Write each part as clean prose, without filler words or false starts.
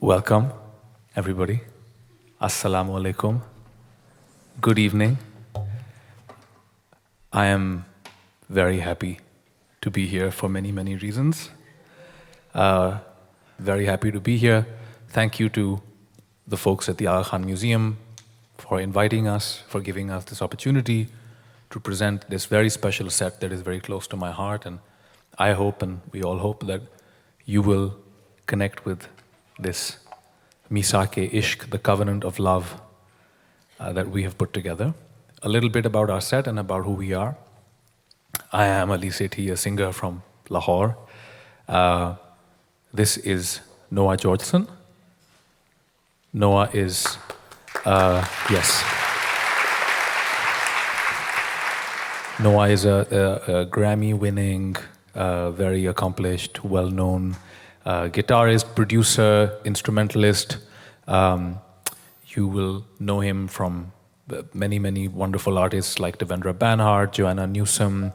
Welcome, everybody. Assalamu alaikum. Good evening. I am very happy to be here for many, many reasons. Very happy to be here. Thank you to the folks at the Aga Khan Museum for inviting us, for giving us this opportunity to present this very special set that is very close to my heart. And I hope, and we all hope, that you will connect with this Misaq-e-Ishq, the covenant of love that we have put together. A little bit about our set and about who we are. I am Ali Sethi, a singer from Lahore. This is Noah Georgeson. Noah is, yes. Noah is a Grammy-winning, very accomplished, well-known guitarist, producer, instrumentalist. You will know him from many, many wonderful artists like Devendra Banhart, Joanna Newsom,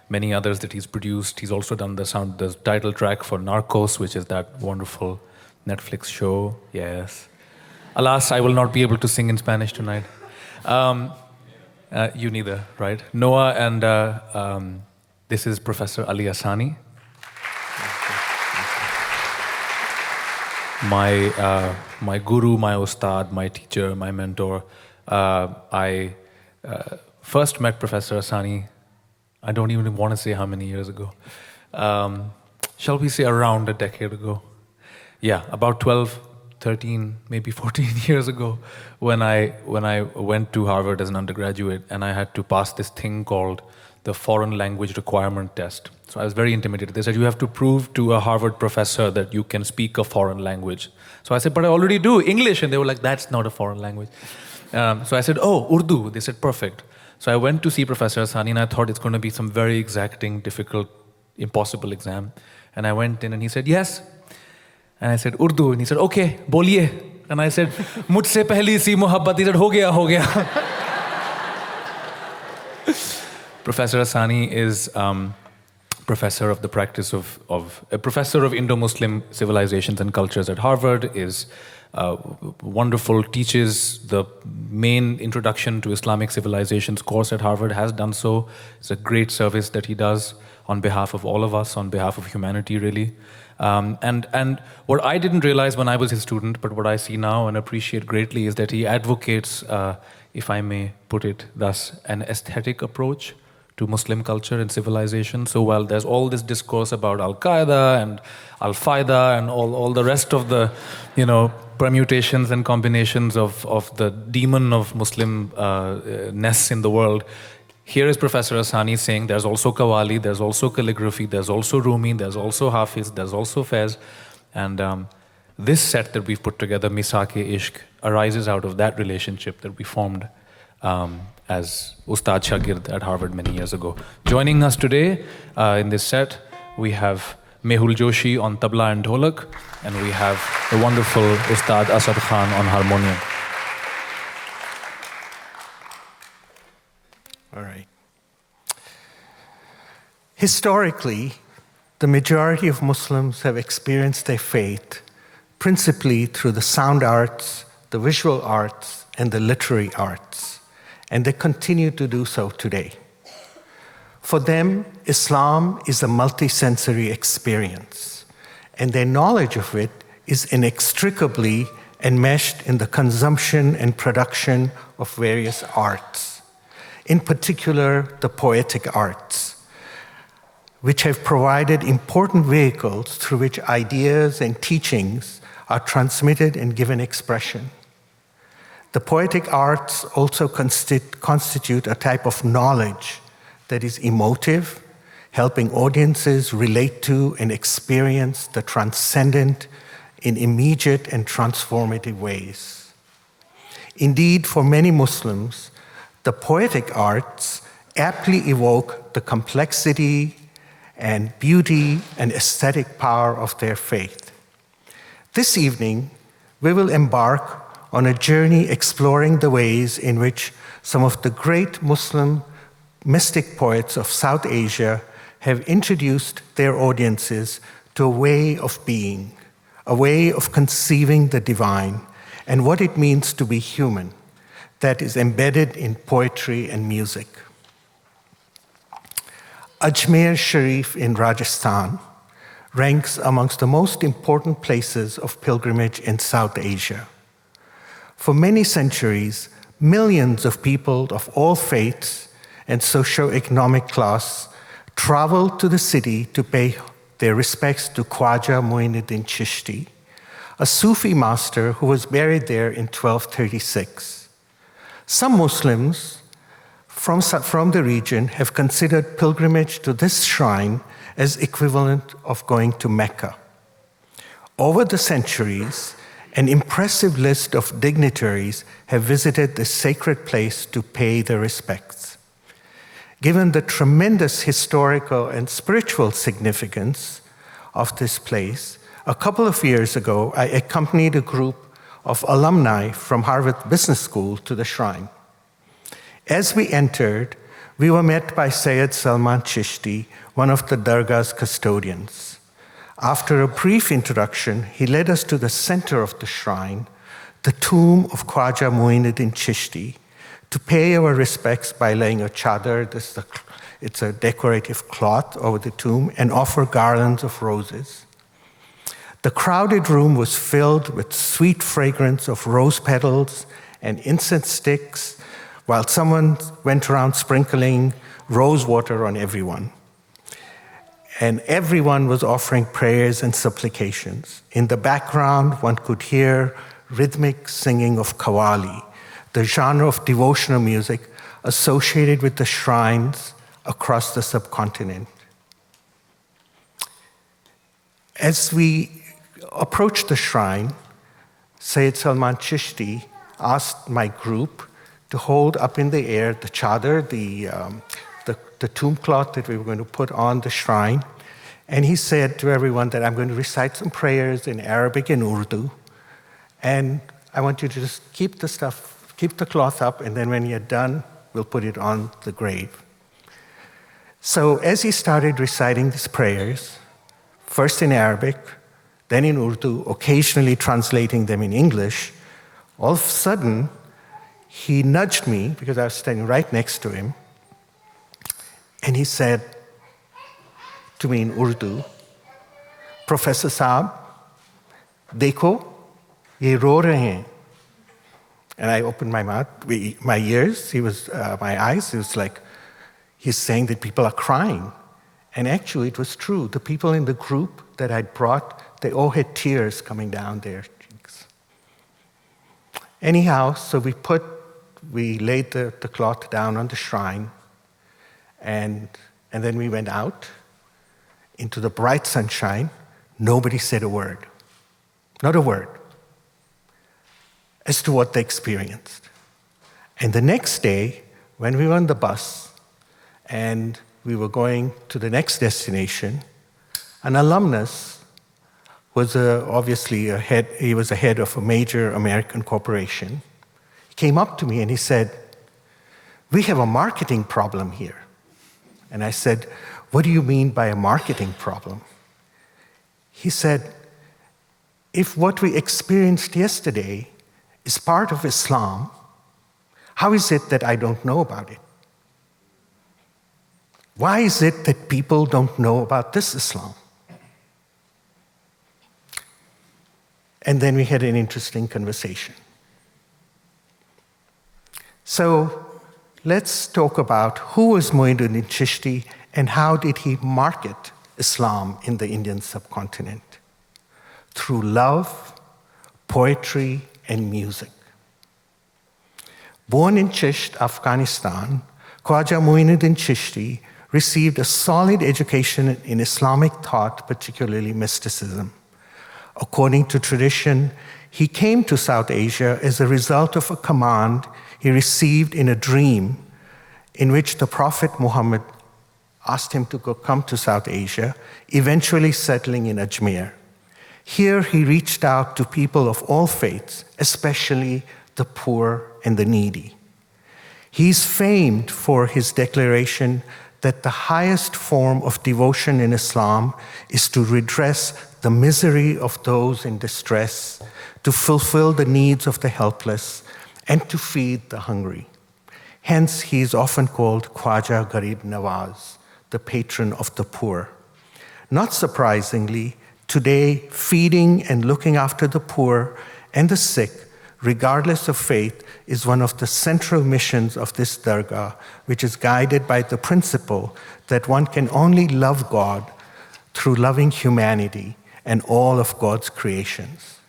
many others that he's produced. He's also done the title track for Narcos, which is that wonderful Netflix show. Yes. Alas, I will not be able to sing in Spanish tonight. You neither, right? Noah and this is Professor Ali Asani. My guru, my ustad, my teacher, my mentor. I first met Professor Asani, I don't even want to say how many years ago. Shall we say around a decade ago? Yeah, about 12, 13, maybe 14 years ago, when I went to Harvard as an undergraduate, and I had to pass this thing called the foreign language requirement test. So I was very intimidated. They said, you have to prove to a Harvard professor that you can speak a foreign language. So I said, but I already do English. And they were like, that's not a foreign language. So I said, oh, Urdu. They said, perfect. So I went to see Professor Asani, and I thought it's going to be some very exacting, difficult, impossible exam. And I went in, and he said, yes. And I said, Urdu. And he said, okay, boliye. And I said, mujhse pehli si mohabbat. He said, ho gaya, ho gaya. Professor Asani is professor of the practice of a professor of Indo-Muslim civilizations and cultures at Harvard, is wonderful, teaches the main introduction to Islamic civilizations course at Harvard, has done so. It's a great service that he does on behalf of all of us, on behalf of humanity, really. And what I didn't realize when I was his student, but what I see now and appreciate greatly, is that he advocates, if I may put it thus, an aesthetic approach to Muslim culture and civilization. So while there's all this discourse about Al-Qaeda and Al-Qaeda and all the rest of the, permutations and combinations of the demon of Muslim ness in the world, here is Professor Asani saying there's also Qawwali, there's also calligraphy, there's also Rumi, there's also Hafiz, there's also Faiz. And this set that we've put together, Misaq-e-Ishq, arises out of that relationship that we formed as Ustad Shagird at Harvard many years ago. Joining us today in this set, we have Mehul Joshi on tabla and dholak, and we have the wonderful Ustad Asad Khan on harmonium. All right. Historically, the majority of Muslims have experienced their faith principally through the sound arts, the visual arts, and the literary arts. And they continue to do so today. For them, Islam is a multisensory experience, and their knowledge of it is inextricably enmeshed in the consumption and production of various arts, in particular the poetic arts, which have provided important vehicles through which ideas and teachings are transmitted and given expression. The poetic arts also constitute a type of knowledge that is emotive, helping audiences relate to and experience the transcendent in immediate and transformative ways. Indeed, for many Muslims, the poetic arts aptly evoke the complexity and beauty and aesthetic power of their faith. This evening, we will embark on a journey exploring the ways in which some of the great Muslim mystic poets of South Asia have introduced their audiences to a way of being, a way of conceiving the divine and what it means to be human that is embedded in poetry and music. Ajmer Sharif in Rajasthan ranks amongst the most important places of pilgrimage in South Asia. For many centuries, millions of people of all faiths and socio-economic class traveled to the city to pay their respects to Khwaja Moinuddin Chishti, a Sufi master who was buried there in 1236. Some Muslims from the region have considered pilgrimage to this shrine as equivalent of going to Mecca. Over the centuries, an impressive list of dignitaries have visited this sacred place to pay their respects. Given the tremendous historical and spiritual significance of this place, a couple of years ago, I accompanied a group of alumni from Harvard Business School to the shrine. As we entered, we were met by Sayyid Salman Chishti, one of the Dargah's custodians. After a brief introduction, he led us to the center of the shrine, the tomb of Khwaja Moinuddin Chishti, to pay our respects by laying a chadar, it's a decorative cloth over the tomb, and offer garlands of roses. The crowded room was filled with sweet fragrance of rose petals and incense sticks, while someone went around sprinkling rose water on everyone. And everyone was offering prayers and supplications. In the background, one could hear rhythmic singing of qawwali, the genre of devotional music associated with the shrines across the subcontinent. As we approached the shrine, Sayyid Salman Chishti asked my group to hold up in the air the chadar, the tomb cloth that we were going to put on the shrine. And he said to everyone that I'm going to recite some prayers in Arabic and Urdu. And I want you to just keep the cloth up, and then when you're done, we'll put it on the grave. So as he started reciting these prayers, first in Arabic, then in Urdu, occasionally translating them in English, all of a sudden, he nudged me, because I was standing right next to him, and he said to me in Urdu, Professor Saab, dekho, ye ro rahe hain. And I opened my mouth, my ears, my eyes, it was like, he's saying that people are crying. And actually, it was true. The people in the group that I'd brought, they all had tears coming down their cheeks. Anyhow, so we laid the cloth down on the shrine, and then we went out into the bright sunshine. Nobody said a word, not a word, as to what they experienced. And the next day, when we were on the bus and we were going to the next destination, an alumnus was obviously he was a head of a major American corporation. He came up to me and he said, "We have a marketing problem here." And I said, "What do you mean by a marketing problem?" He said, "If what we experienced yesterday is part of Islam, how is it that I don't know about it? Why is it that people don't know about this Islam?" And then we had an interesting conversation. So let's talk about who was Moinuddin Chishti and how did he market Islam in the Indian subcontinent? Through love, poetry, and music. Born in Chisht, Afghanistan, Khwaja Moinuddin Chishti received a solid education in Islamic thought, particularly mysticism. According to tradition, he came to South Asia as a result of a command he received in a dream in which the Prophet Muhammad asked him to come to South Asia, eventually settling in Ajmer. Here he reached out to people of all faiths, especially the poor and the needy. He's famed for his declaration that the highest form of devotion in Islam is to redress the misery of those in distress, to fulfill the needs of the helpless, and to feed the hungry. Hence, he is often called Khwaja Garib Nawaz, the patron of the poor. Not surprisingly, today, feeding and looking after the poor and the sick, regardless of faith, is one of the central missions of this dargah, which is guided by the principle that one can only love God through loving humanity and all of God's creations.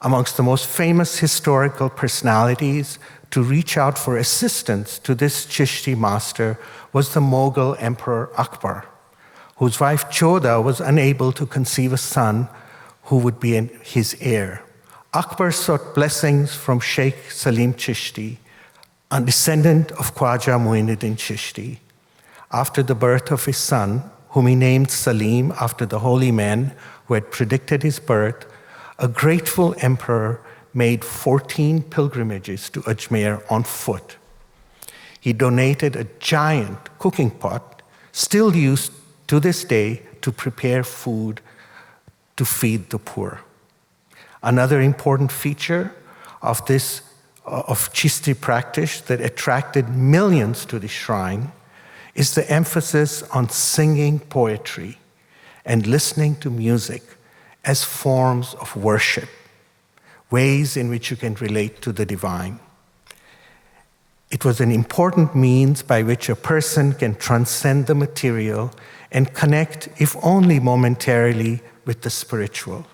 Amongst the most famous historical personalities to reach out for assistance to this Chishti master was the Mughal Emperor Akbar, whose wife Choda was unable to conceive a son who would be his heir. Akbar sought blessings from Sheikh Salim Chishti, a descendant of Khwaja Moinuddin Chishti. After the birth of his son, whom he named Salim after the holy man who had predicted his birth, a grateful emperor made 14 pilgrimages to Ajmer on foot. He donated a giant cooking pot, still used to this day to prepare food to feed the poor. Another important feature of Chishti practice that attracted millions to the shrine is the emphasis on singing poetry and listening to music as forms of worship, ways in which you can relate to the divine. It was an important means by which a person can transcend the material and connect, if only momentarily, with the spiritual.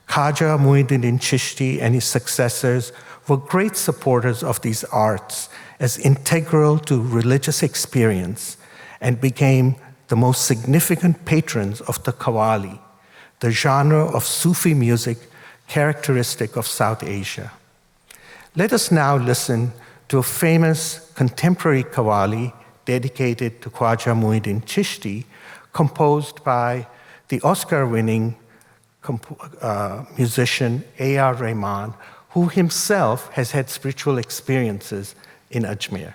Khwaja Moinuddin Chishti and his successors were great supporters of these arts as integral to religious experience and became the most significant patrons of the qawwali, the genre of Sufi music characteristic of South Asia. Let us now listen to a famous contemporary qawwali dedicated to Khwaja Moinuddin Chishti, composed by the Oscar-winning musician A.R. Rahman, who himself has had spiritual experiences in Ajmer.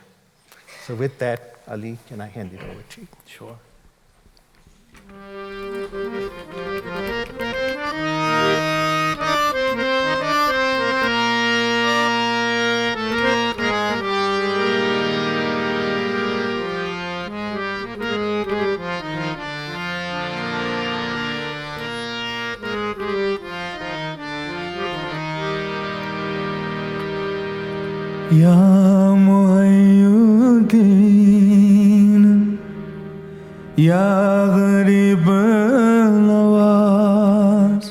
So with that, Ali, can I hand it over to you? Sure. Ya Muinuddin, Ya Garib Nawaz,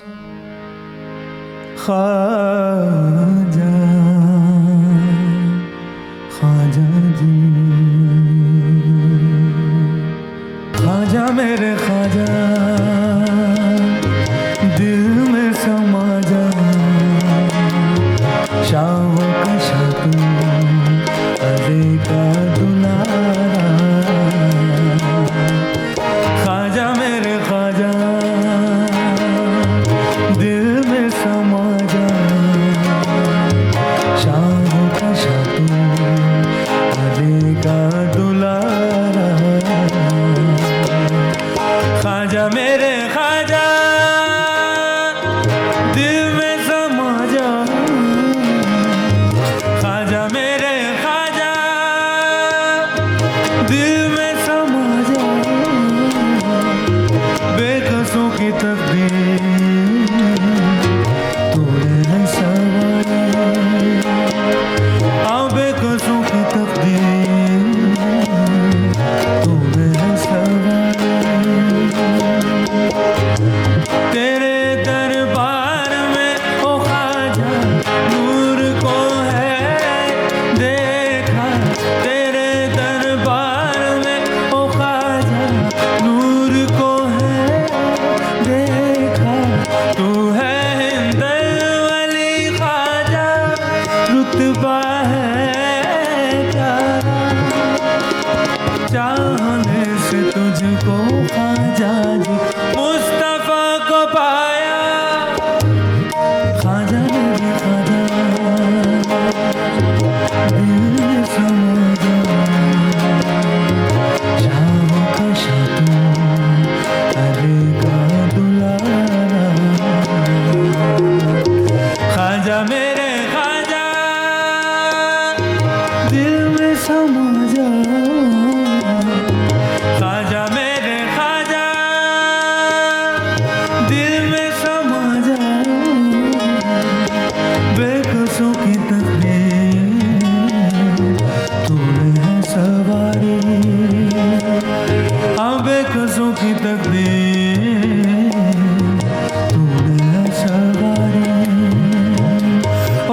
Khwaja, Khwaja ji, Khwaja mere Khwaja, dil mein sama ja, Shah का शातू अली का दुलारा ख्वाजा मेरे ख्वाजा दिल में समा जा शाह का शातू अली का दुलारा ख्वाजा मेरे ख्वाजा दिल में समा जा ख्वाजा मेरे ख्वाजा समा जा ख्वाजा मेरे ख्वाजा दिल में समा जा बेकसों की तकदीर तूने है सवारी हाँ बेकसों की तकदीर तूने है सवारी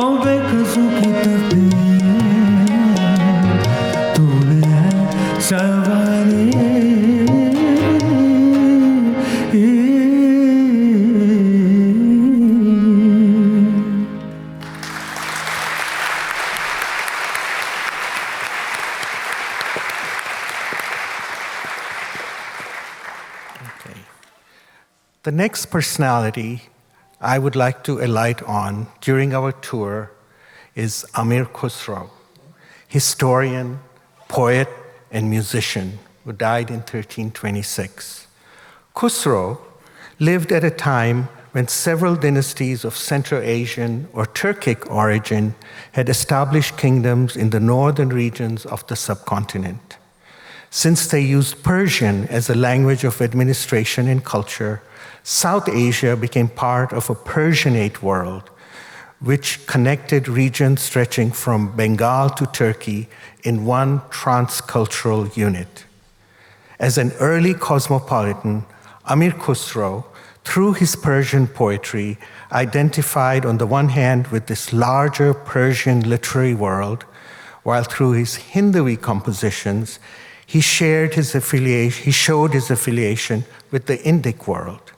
ओ बेकसों की तकदीर तूने है सवारी Okay. The next personality I would like to alight on during our tour is Amir Khusrow, historian, poet, and musician who died in 1326. Khusrow lived at a time when several dynasties of Central Asian or Turkic origin had established kingdoms in the northern regions of the subcontinent. Since they used Persian as a language of administration and culture, South Asia became part of a Persianate world, which connected regions stretching from Bengal to Turkey in one transcultural unit. As an early cosmopolitan, Amir Khusrow, through his Persian poetry, identified on the one hand with this larger Persian literary world, while through his Hindu compositions, he showed his affiliation with the Indic world.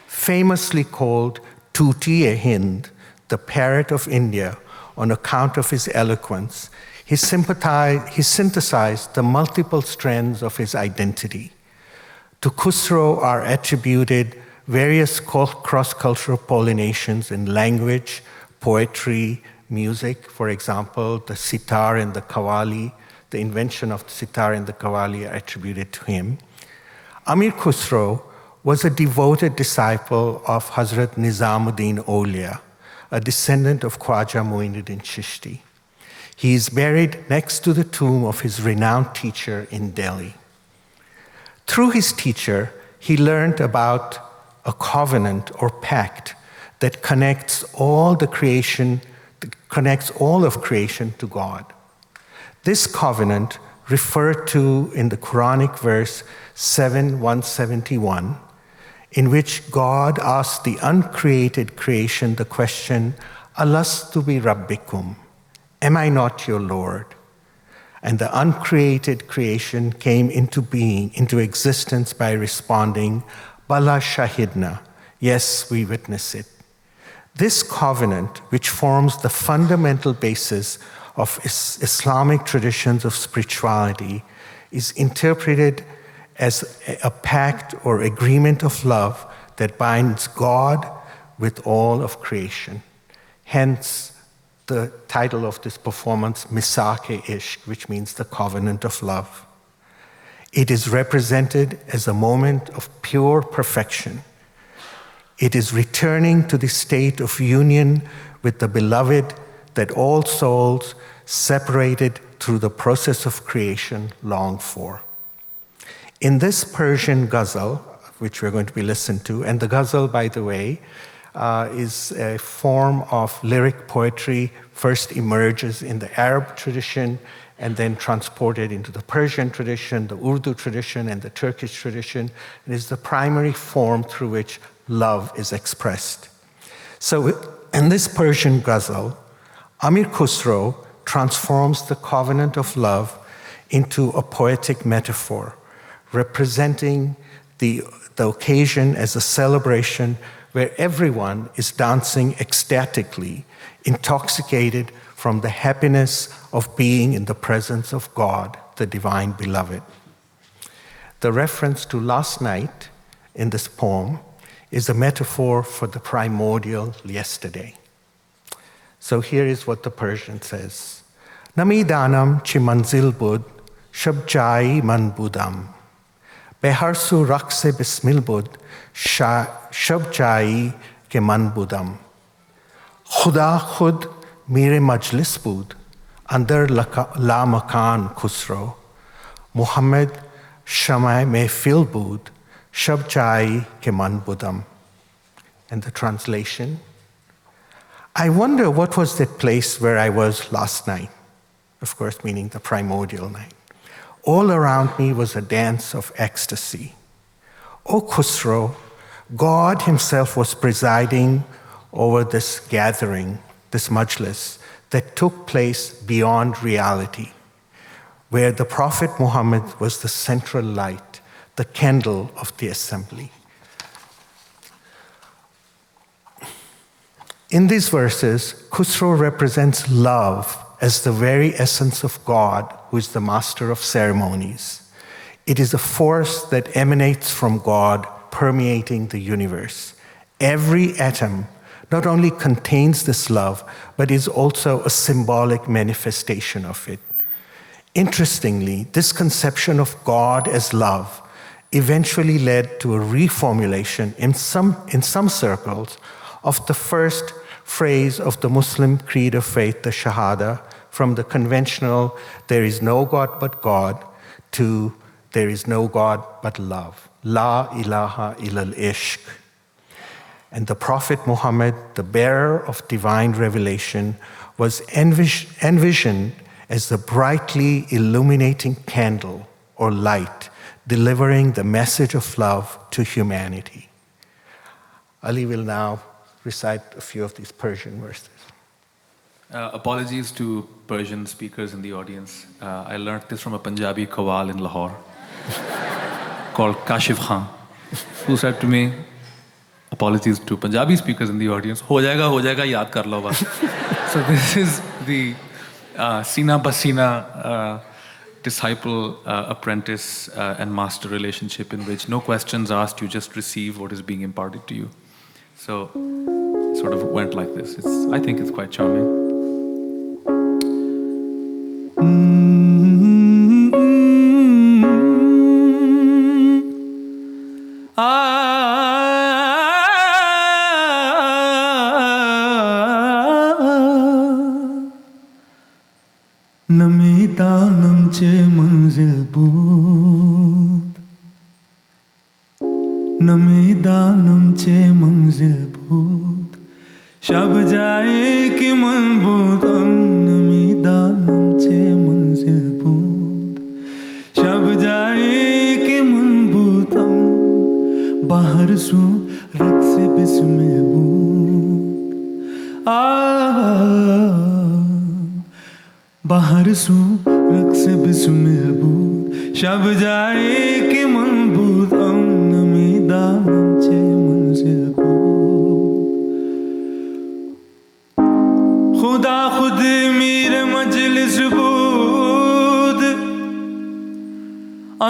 Famously called Tuti-e-Hind, the parrot of India, on account of his eloquence, he synthesized the multiple strands of his identity. To Khusrow are attributed various cross-cultural pollinations in language, poetry, music. For example, the sitar and the qawwali, the invention of the sitar and the qawwali are attributed to him. Amir Khusrow was a devoted disciple of Hazrat Nizamuddin Aulia, a descendant of Khwaja Moinuddin Chishti. He is buried next to the tomb of his renowned teacher in Delhi. Through his teacher, he learned about a covenant or pact that connects all of creation to God. This covenant, referred to in the Quranic verse 7:171, in which God asked the uncreated creation the question, Alastu bi Rabbikum, am I not your Lord? And the uncreated creation came into being, into existence by responding, Bala Shahidna, yes, we witness it. This covenant, which forms the fundamental basis of Islamic traditions of spirituality, is interpreted as a pact or agreement of love that binds God with all of creation. Hence, the title of this performance, Misaq-e-Ishq, which means the covenant of love. It is represented as a moment of pure perfection. It is returning to the state of union with the beloved that all souls separated through the process of creation long for. In this Persian ghazal, which we're going to be listening to, and the ghazal, by the way, is a form of lyric poetry, first emerges in the Arab tradition and then transported into the Persian tradition, the Urdu tradition, and the Turkish tradition. It is the primary form through which love is expressed. So in this Persian ghazal, Amir Khusrow transforms the covenant of love into a poetic metaphor, representing the occasion as a celebration where everyone is dancing ecstatically, intoxicated from the happiness of being in the presence of God, the divine beloved. The reference to last night in this poem is a metaphor for the primordial yesterday. So here is what the Persian says. Nami danam chi manzil bud, shab jai man budam. Behar su rakse bismil bud, shab jai ke man budam. Khuda khud mere majlis bud, Andar la makan Khusrow, Muhammad Shamai me fil bud, shab chai ke man budam. And the translation, I wonder what was that place where I was last night, of course meaning the primordial night. All around me was a dance of ecstasy. O Khusrow, God himself was presiding over this gathering, this majlis, that took place beyond reality, where the Prophet Muhammad was the central light, the candle of the assembly. In these verses, Khusrow represents love as the very essence of God, who is the master of ceremonies. It is a force that emanates from God, permeating the universe. Every atom not only contains this love, but is also a symbolic manifestation of it. Interestingly, this conception of God as love eventually led to a reformulation in some circles of the first phrase of the Muslim creed of faith, the Shahada, from the conventional, there is no God but God, to there is no God but love. La ilaha illal ishq. And the Prophet Muhammad, the bearer of divine revelation, was envisioned as the brightly illuminating candle or light, delivering the message of love to humanity. Ali will now recite a few of these Persian verses. Apologies to Persian speakers in the audience. I learned this from a Punjabi Qawwal in Lahore called Kashif Khan, who said to me, apologies to Punjabi speakers in the audience, ho jayega, yaad kar lo bas. So this is the Sina Basina disciple, apprentice, and master relationship in which no questions asked, you just receive what is being imparted to you. So it sort of went like this. I think it's quite charming. Namidanam che manzil bood, namidanam che manzil bood, shab jaye ki man budam. Namidanam che manzil bood, shab jaye ki man budam, bahar su raqs bismil bood. बाहर सू रक्स बिस्मिल बूद शब जाए कि मन बूद नमीदानम चे मंजिल बूद खुदा खुद मीर मजलिस बूद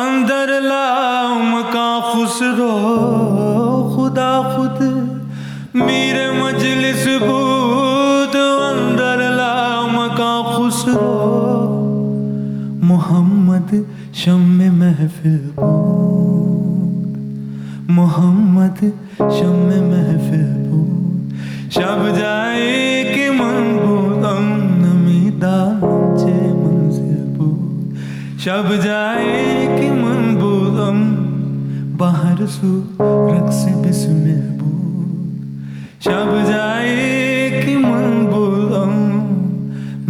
अंदर लाम का खुसरो खुदा खुद मीर मजलिस बूद अंदर लाम का मोहम्मद शम्मे महफिल बूद मोहम्मद शम्मे महफिल बूद शब जाए कि मन बूदम नमीदानम चे मंजिल बूद शब जाए कि मन बूदम बाहर सू रक्स बिस्मिल बूद शब जाए कि मन बूदम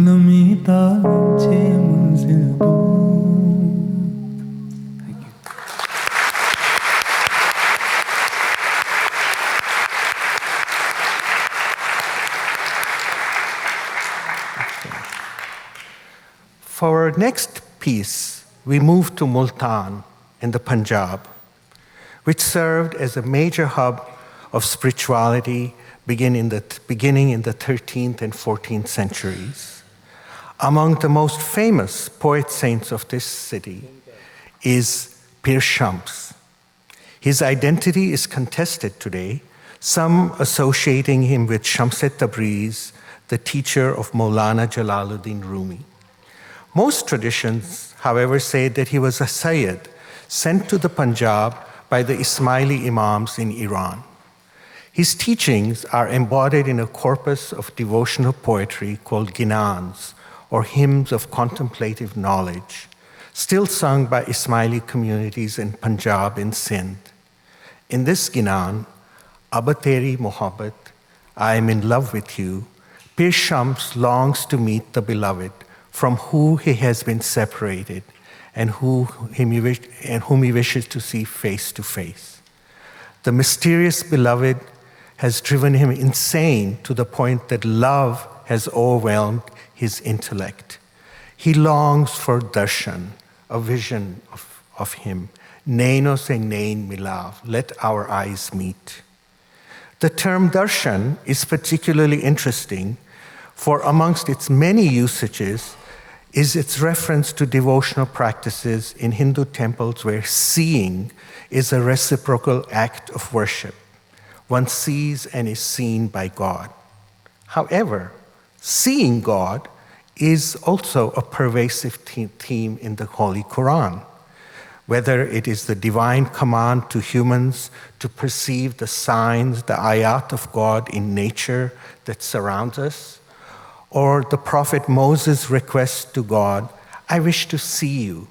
namidanam che manzil bood. Thank you. For our next piece, we move to Multan in the Punjab, which served as a major hub of spirituality beginning in the 13th and 14th centuries. Among the most famous poet saints of this city is Pir Shams. His identity is contested today, some associating him with Shams-e-Tabriz, the teacher of Maulana Jalaluddin Rumi. Most traditions, however, say that he was a Sayyid sent to the Punjab by the Ismaili Imams in Iran. His teachings are embodied in a corpus of devotional poetry called Ginans, or hymns of contemplative knowledge, still sung by Ismaili communities in Punjab and Sindh. In this Ginan, Ab Teri Mohabbat, I am in love with you, Pir Shams longs to meet the beloved from whom he has been separated and whom he wishes to see face to face. The mysterious beloved has driven him insane to the point that love has overwhelmed his intellect. He longs for darshan, a vision of him. Naino se nain milav, let our eyes meet. The term darshan is particularly interesting, for amongst its many usages is its reference to devotional practices in Hindu temples where seeing is a reciprocal act of worship. One sees and is seen by God. However, seeing God is also a pervasive theme in the Holy Quran. Whether it is the divine command to humans to perceive the signs, the ayat of God in nature that surrounds us, or the prophet Moses' request to God, I wish to see you.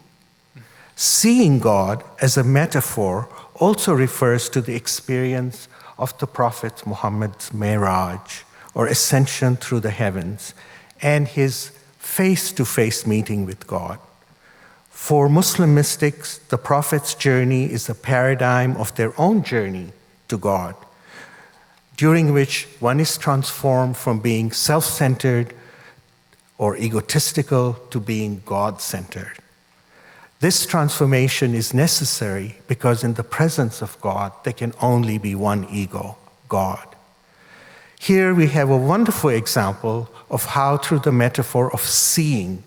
Seeing God as a metaphor also refers to the experience of the Prophet Muhammad's Miraj, or ascension through the heavens, and his face-to-face meeting with God. For Muslim mystics, the Prophet's journey is a paradigm of their own journey to God, during which one is transformed from being self-centered or egotistical to being God-centered. This transformation is necessary because in the presence of God, there can only be one ego, God. Here we have a wonderful example of how, through the metaphor of seeing,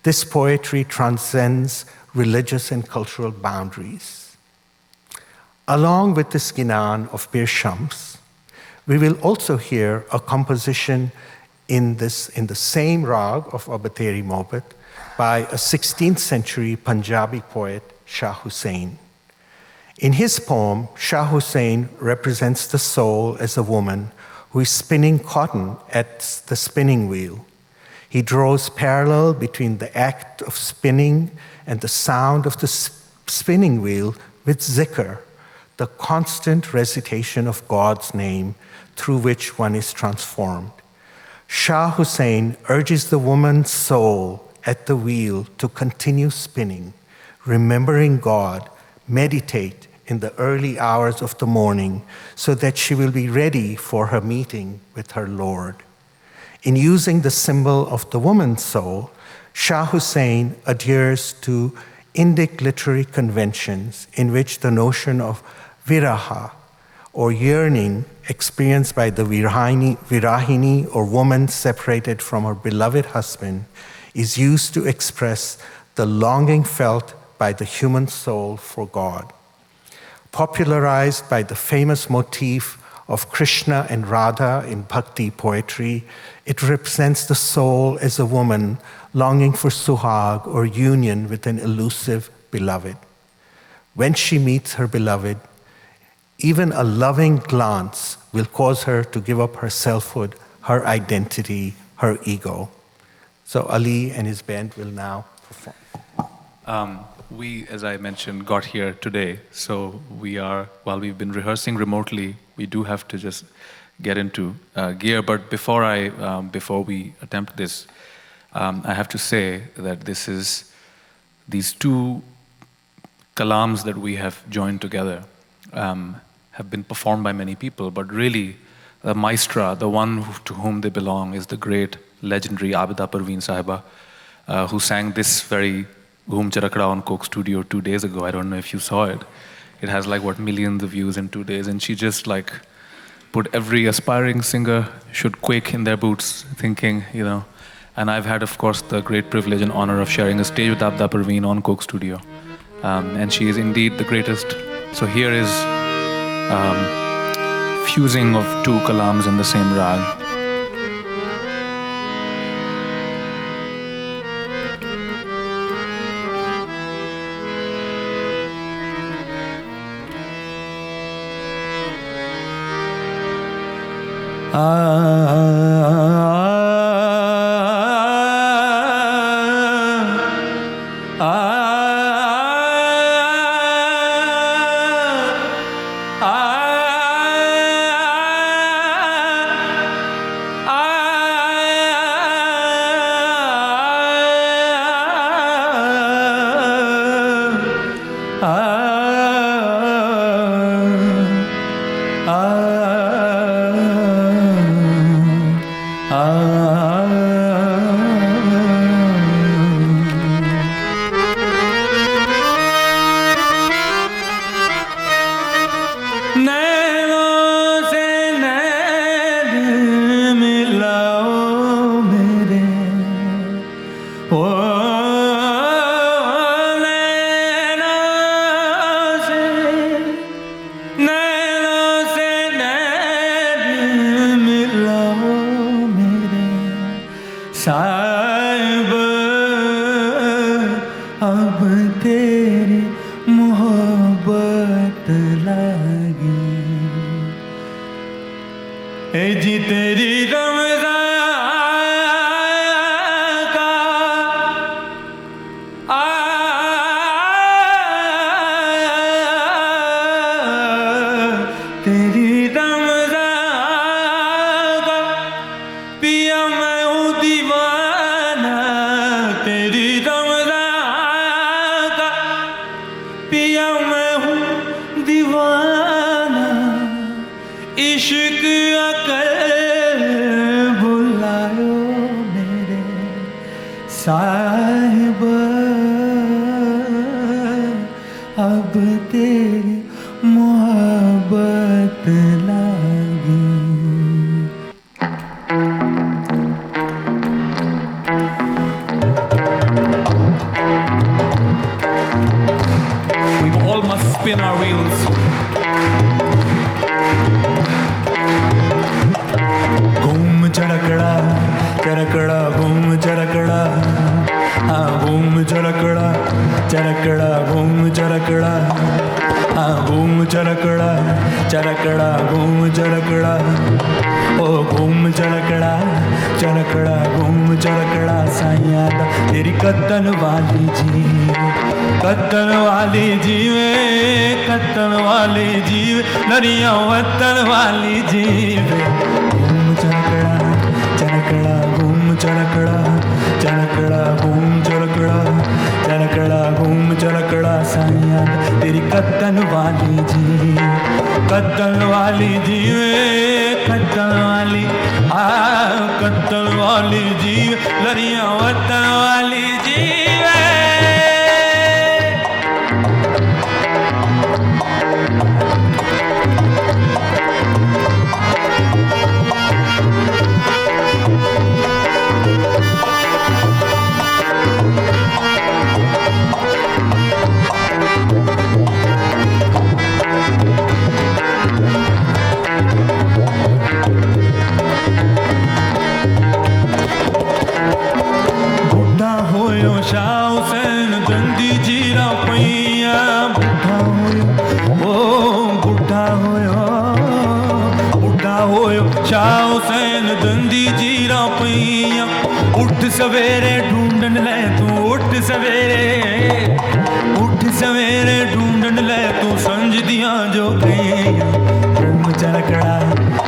this poetry transcends religious and cultural boundaries. Along with this Ginan of Bir Shams, we will also hear a composition in the same rag of Abateri Mohabbat by a 16th century Punjabi poet, Shah Hussain. In his poem, Shah Hussain represents the soul as a woman who is spinning cotton at the spinning wheel. He draws parallel between the act of spinning and the sound of the spinning wheel with zikr, the constant recitation of God's name through which one is transformed. Shah Hussain urges the woman's soul at the wheel to continue spinning, remembering God, meditate in the early hours of the morning so that she will be ready for her meeting with her Lord. In using the symbol of the woman's soul, Shah Hussain adheres to Indic literary conventions in which the notion of viraha, or yearning, experienced by the virahini or woman separated from her beloved husband, is used to express the longing felt by the human soul for God. Popularized by the famous motif of Krishna and Radha in Bhakti poetry, it represents the soul as a woman longing for suhag or union with an elusive beloved. When she meets her beloved, even a loving glance will cause her to give up her selfhood, her identity, her ego. So Ali and his band will now perform. We, as I mentioned, got here today. So while we've been rehearsing remotely, we do have to just get into gear. But before we attempt this, I have to say that these two kalams that we have joined together have been performed by many people, but really the maestra, the one to whom they belong, is the great, legendary Abida Parveen Sahiba, who sang this very Ghum Charakda on Coke Studio 2 days ago. I don't know if you saw it. It has millions of views in 2 days, and she just put every aspiring singer should quake in their boots, thinking, And I've had, of course, the great privilege and honor of sharing a stage with Abida Parveen on Coke Studio. And she is indeed the greatest. So here is fusing of two kalams in the same rag. तेरी मोहब्बत लागी ए जी तेरी रमज़ान का तेरी रमज़ान का पिया मैं हूँ दीवाना तेरी रमज़ान का पिया मैं हूँ दीवाना इश्क अकल बुलायो मेरे साहिब अब तेरी मोहब्बत लागी We all must spin our wheels. घूम चरकड़ा चरकड़ा घूम चरकड़ा हाँ घूम चरकड़ा चरकड़ा घूम चरकड़ा हाँ घूम चरकड़ा चरकड़ा घूम चरकड़ा ओ घूम चरकड़ा चरकड़ा घूम चरकड़ा साईं तेरी कत्तन वाली जी कत्तन वाली जीवे कत्तन वाली जीव नरिया वतन वाली जीवे घूम चरकड़ा चरकड़ा घूम चरकड़ा चरकड़ा घूम चरकड़ा चरकड़ा घूम चरकड़ा साईं तेरी कत्तन वाली जी कत्तन वाली जीवे कत्तन वाली कत्तन वाली जीव लरिया वतन वाली जीवे शाह हुसैन दंदी जीरा पैया बुढ़ा होयो शाह हुसैन दंदी जीरा पैया उठ सवेरे ढूंढन ले तू उठ सवेरे ढूंढन ले तू संज दिया जो गैया घूम चरकड़ा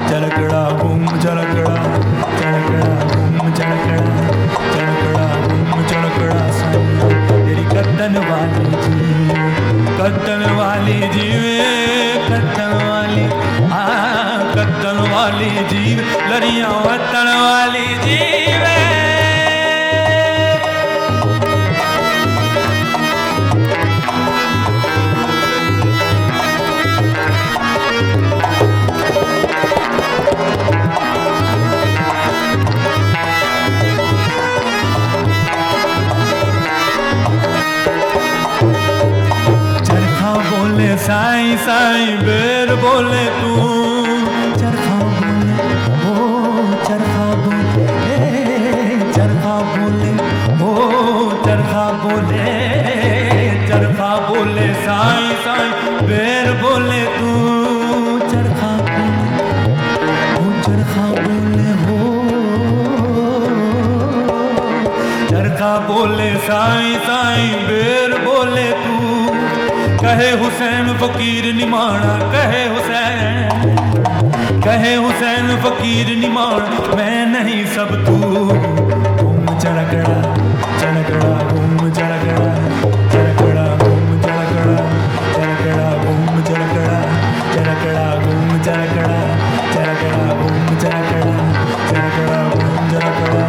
चरकड़ा घूम चरकड़ा चरकड़ा घूम चरकड़ा चरकड़ा घूम चरकड़ा तेरी कत्तन वाली जी कत्तन वाली जीवे कत्तन वाली कत्तन वाली जीव लरिया वतन वाली जीवे साईं साईं बेर बोले तू चरखा बोले ओ चरखा बोले चरखा बोले ओ चरखा बोले चरखा बोले साईं साईं बेर बोले तू चरखा बोले ओ चरखा बोले हो चरखा बोले साईं साईं बेर बोले तू कहे हुसैन फकीर निमाना कहे हुसैन फकीर निमाना मैं नहीं सब तू घूम चरकड़ा चरकड़ा घूम चरकड़ा चरकड़ा घूम चरकड़ा चरकड़ा घूम चरकड़ा चरकड़ा घूम चरकड़ा चरकड़ा घूम चरकड़ा चरकड़ा घूम चरकड़ा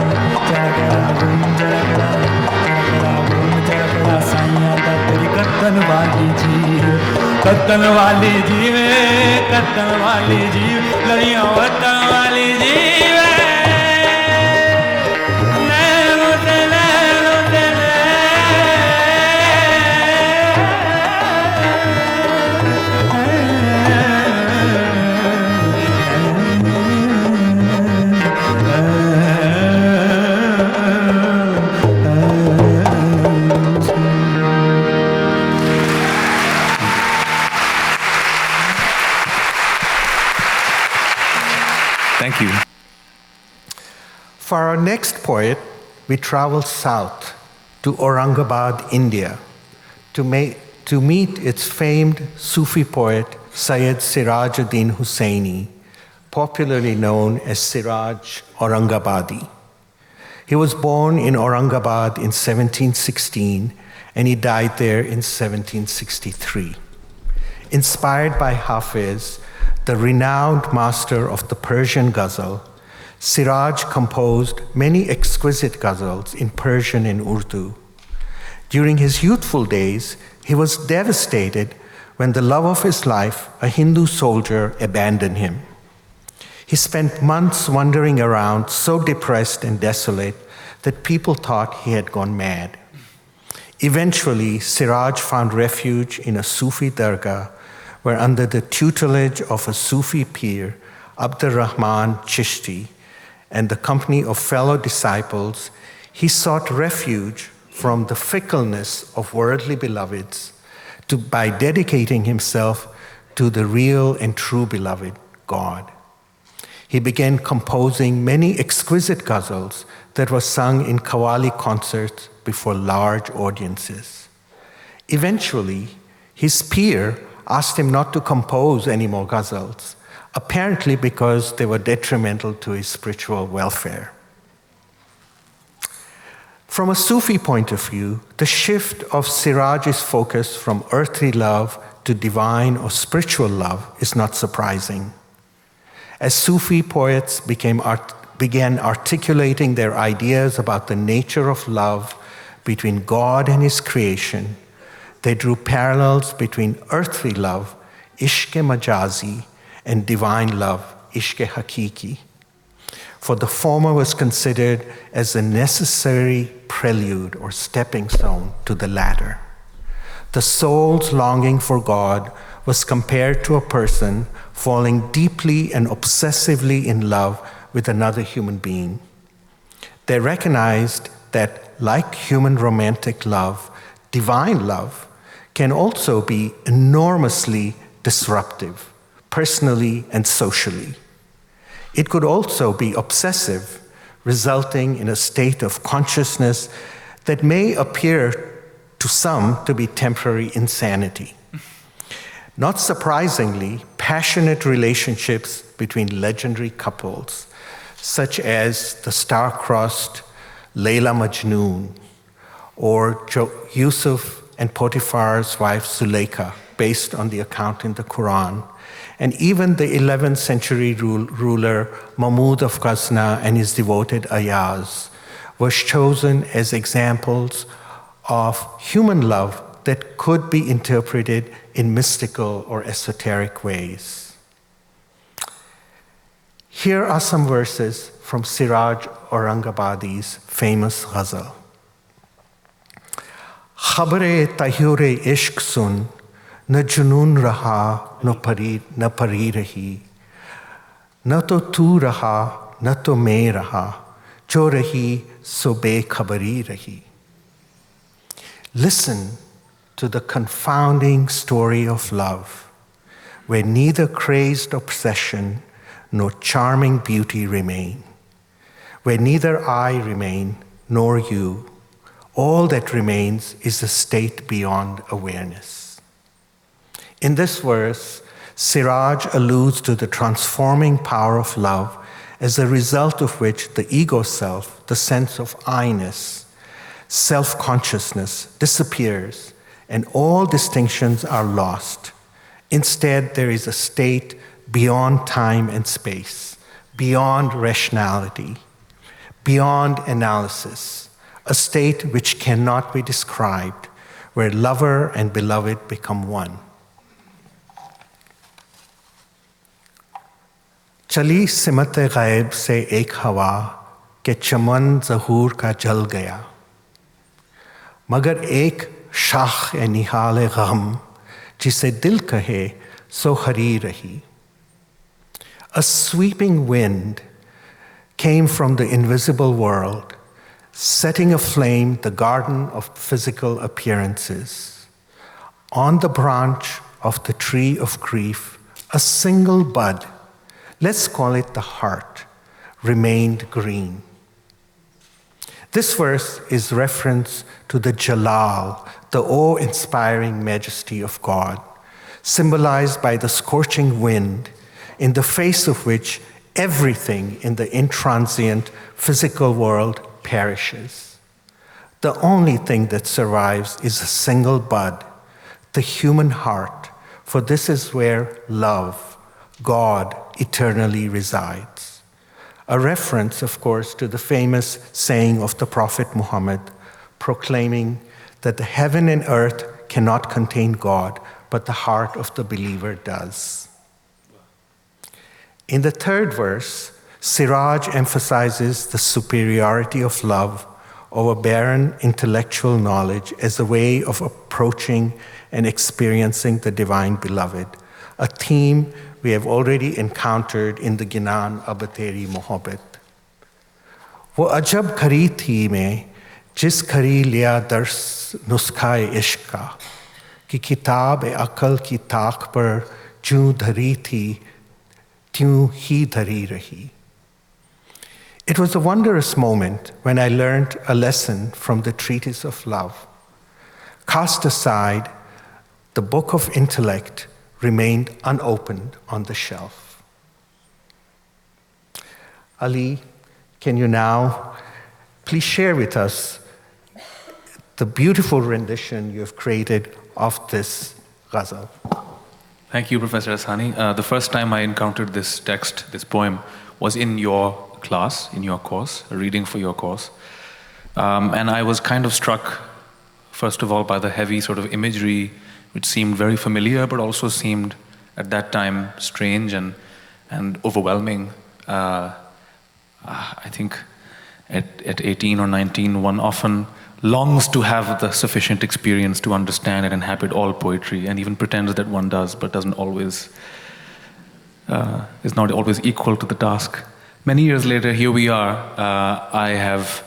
चरकड़ा घूम चरकड़ा चरकड़ा घूम चरकड़ा साईं तेरी कत्तन वाली जी कत्तन वाली जीवे कत्तन वाली जीव लड़िया वतन वाली जीवे Thank you. For our next poet, we travel south to Aurangabad, India, to meet its famed Sufi poet Sayyid Sirajuddin Hussaini, popularly known as Siraj Aurangabadi. He was born in Aurangabad in 1716, and he died there in 1763. Inspired by Hafiz, the renowned master of the Persian ghazal, Siraj composed many exquisite ghazals in Persian and Urdu. During his youthful days, he was devastated when the love of his life, a Hindu soldier, abandoned him. He spent months wandering around, so depressed and desolate that people thought he had gone mad. Eventually, Siraj found refuge in a Sufi dargah, where under the tutelage of a Sufi pir, Abdurrahman Chishti, and the company of fellow disciples, he sought refuge from the fickleness of worldly beloveds by dedicating himself to the real and true beloved, God. He began composing many exquisite ghazals that were sung in qawwali concerts before large audiences. Eventually, his peer asked him not to compose any more ghazals, apparently because they were detrimental to his spiritual welfare. From a Sufi point of view, the shift of Siraj's focus from earthly love to divine or spiritual love is not surprising. As Sufi poets began articulating their ideas about the nature of love between God and his creation, they drew parallels between earthly love, ishq-e-majazi, and divine love, ishq-e-hakiki. For the former was considered as a necessary prelude or stepping stone to the latter. The soul's longing for God was compared to a person falling deeply and obsessively in love with another human being. They recognized that, like human romantic love, divine love can also be enormously disruptive, personally and socially. It could also be obsessive, resulting in a state of consciousness that may appear to some to be temporary insanity. Not surprisingly, passionate relationships between legendary couples, such as the star-crossed Layla Majnun or Yusuf and Potiphar's wife Zuleika, based on the account in the Quran, and even the 11th century ruler Mahmud of Ghazna and his devoted Ayaz, was chosen as examples of human love that could be interpreted in mystical or esoteric ways. Here are some verses from Siraj Aurangabadi's famous ghazal. Khabre tahyure ishq sun, na junoon raha, na pari rahi, na to tu raha, na to main raha, jo rahi, so bekhabari rahi. Listen to the confounding story of love, where neither crazed obsession nor charming beauty remain, where neither I remain nor you. All that remains is a state beyond awareness. In this verse, Siraj alludes to the transforming power of love, as a result of which the ego self, the sense of I-ness, self-consciousness disappears, and all distinctions are lost. Instead, there is a state beyond time and space, beyond rationality, beyond analysis, a state which cannot be described, where lover and beloved become one. चली सिमत गैब से एक हवा के चमन ज़हूर का जल गया, मगर एक शाख ए निहाल गम जिसे दिल कहे सो हरी रही. A sweeping wind came from the invisible world, setting aflame the garden of physical appearances. On the branch of the tree of grief, a single bud, let's call it the heart, remained green. This verse is reference to the Jalal, the awe-inspiring majesty of God, symbolized by the scorching wind, in the face of which everything in the intransient physical world perishes. The only thing that survives is a single bud, the human heart, for this is where love, God, eternally resides. A reference, of course, to the famous saying of the Prophet Muhammad, proclaiming that the heaven and earth cannot contain God, but the heart of the believer does. In the third verse, Siraj emphasizes the superiority of love over barren intellectual knowledge as a way of approaching and experiencing the divine beloved, a theme we have already encountered in the Ginan Ab Teri Mohabbat. वो अजब खरी थी मैं जिस खरी लिया दर्स नुस्खा-ए-इश्क का कि किताब अकल की ताक पर जूं धरी थी त्यों ही धरी रही. It was a wondrous moment when I learned a lesson from the treatise of love. Cast aside, the book of intellect remained unopened on the shelf. Ali, can you now please share with us the beautiful rendition you have created of this ghazal? Thank you, Professor Asani. The first time I encountered this text, this poem, was in your class, in your course, a reading for your course. And I was kind of struck, first of all, by the heavy sort of imagery, which seemed very familiar, but also seemed, at that time, strange and overwhelming. I think at 18 or 19, one often longs to have the sufficient experience to understand and inhabit all poetry, and even pretends that one does, but doesn't always, is not always equal to the task. Many years later, here we are. I have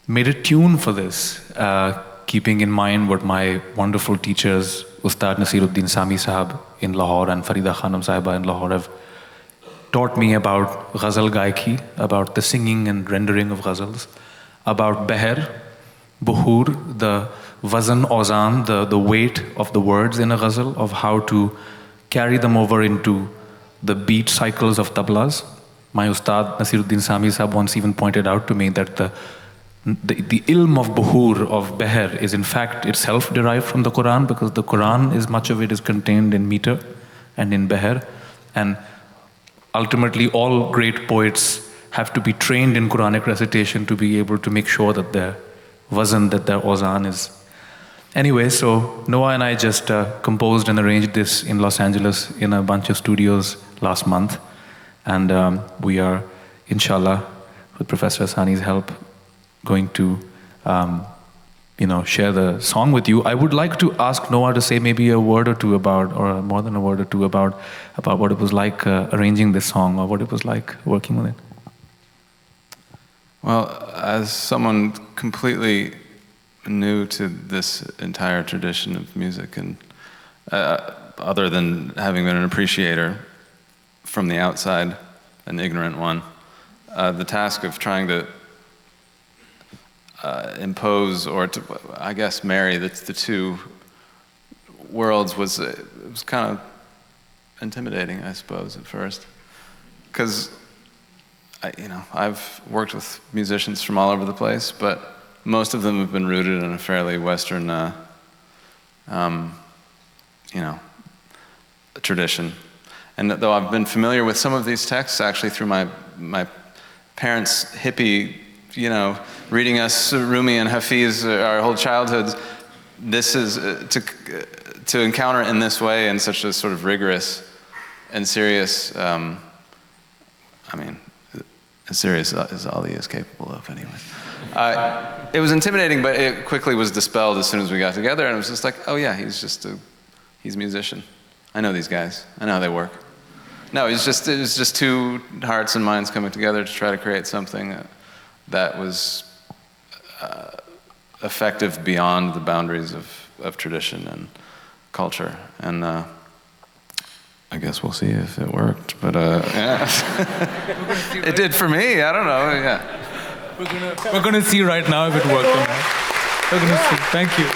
made a tune for this, keeping in mind what my wonderful teachers, Ustad Nasiruddin Sami Sahab in Lahore and Farida Khanum Sahiba in Lahore, have taught me about ghazal gaiki, about the singing and rendering of ghazals, about beher, buhur, the wazan, ozan, the weight of the words in a ghazal, of how to carry them over into the beat cycles of tablas. My Ustad Nasiruddin Sami Sahab once even pointed out to me that the ilm of buhur, of beher, is in fact itself derived from the Quran, because the Quran, is much of it is contained in meter and in beher. And ultimately, all great poets have to be trained in Quranic recitation to be able to make sure that their wazan, that their ozan is. Anyway, so Noah and I just composed and arranged this in Los Angeles in a bunch of studios last month. And we are, inshallah, with Professor Asani's help, going to share the song with you. I would like to ask Noah to say maybe a word or two about, or more than a word or two about what it was like arranging this song, or what it was like working with it. Well, as someone completely new to this entire tradition of music, and other than having been an appreciator from the outside, an ignorant one, the task of trying to impose, or to, I guess, marry the two worlds was kind of intimidating, I suppose, at first, because I've worked with musicians from all over the place, but most of them have been rooted in a fairly Western, tradition. And though I've been familiar with some of these texts, actually through my parents' hippie, reading us Rumi and Hafiz our whole childhoods, this is to encounter it in this way, in such a sort of rigorous and serious, as serious as Ali is capable of, anyway. It was intimidating, but it quickly was dispelled as soon as we got together, and it was just like, oh yeah, he's a musician. I know these guys. I know how they work. No, it was just two hearts and minds coming together to try to create something that was effective beyond the boundaries of tradition and culture. And I guess we'll see if it worked, but yeah. It did for me, I don't know, yeah. We're gonna see right now if it worked or not. We're gonna see. Thank you.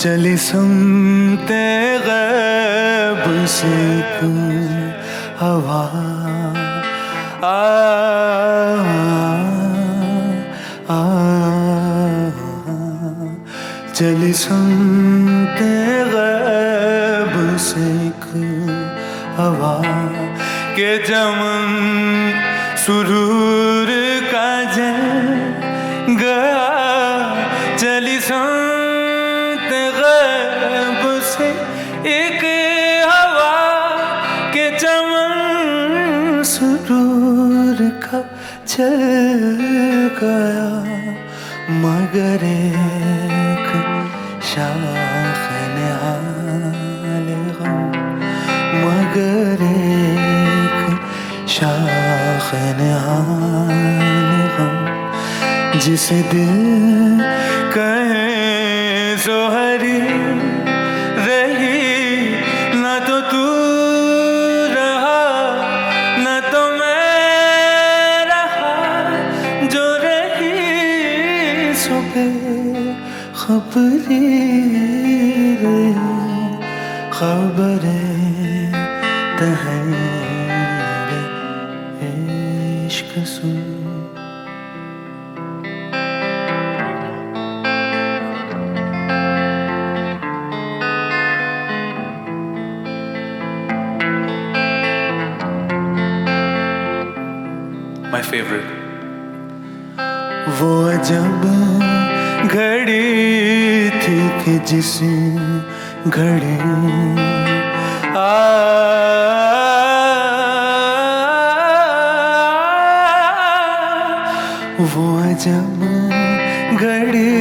चली सुनते गैब से एक हवा चली सुनते गैब से एक हवा के चमन सुरूर का जल गया चली एक हवा के चमन सुरूर का चल गया मगर एक शाख निहाल गम मगर एक शाख निहाल गम जिसे दिल कहे सो हरी My favorite. वो जब घड़ी थी कि जिस घड़ी वो जब घड़ी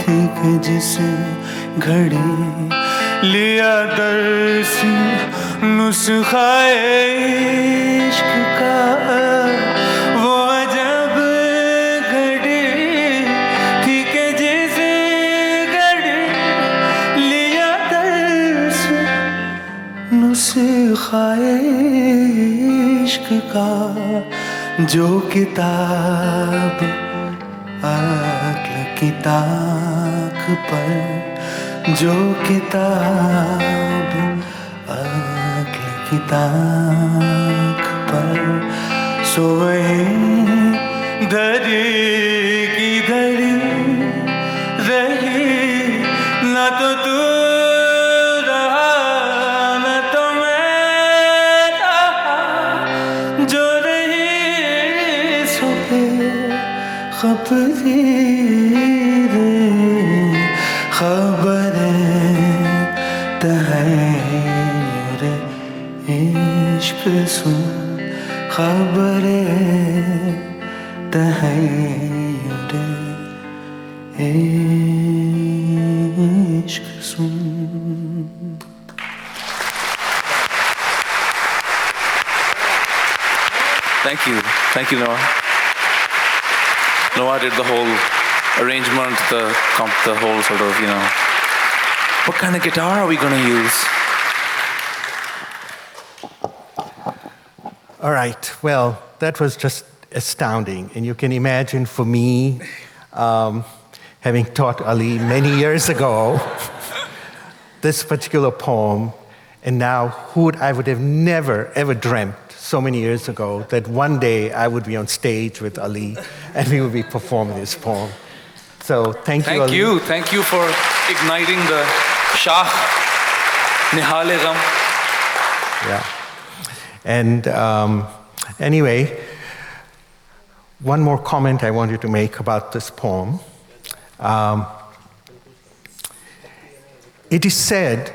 थी कि जिस घड़ी लिया दर्श नुस्खाए इश्क का वो जब घड़ी थी कि जिस घड़ी लिया दर्श नुस्खाए इश्क का जो किताब अक्ल की ताक पर जो किताब अक्ल की ताक पर सो वही धरी की धरी रही ना तो तू रहा ना तो मैं रहा जो रही सो खबरी रे खबरें तहैर इश्क सुन खबरें तहैर इश्क सुन. Thank you, Noah. Noah did the whole arrangement, the whole sort of, what kind of guitar are we going to use? All right, well, that was just astounding. And you can imagine for me, having taught Ali many years ago, this particular poem, and now I would have never, ever dreamt so many years ago that one day I would be on stage with Ali and we would be performing this poem. So thank you, Ali. Thank you for igniting the Shah Nihale Gham. Yeah. And anyway, one more comment I wanted to make about this poem. It is said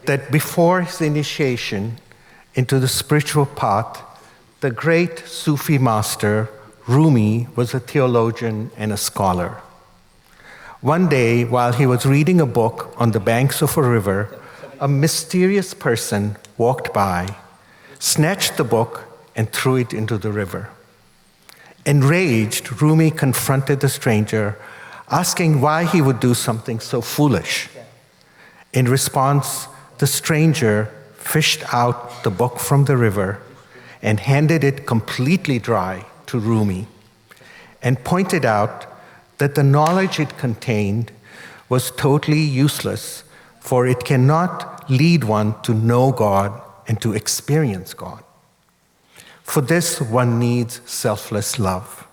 that before his initiation into the spiritual path, the great Sufi master Rumi was a theologian and a scholar. One day, while he was reading a book on the banks of a river, a mysterious person walked by, snatched the book, and threw it into the river. Enraged, Rumi confronted the stranger, asking why he would do something so foolish. In response, the stranger fished out the book from the river and handed it completely dry to Rumi, and pointed out that the knowledge it contained was totally useless, for it cannot lead one to know God and to experience God. For this, one needs selfless love.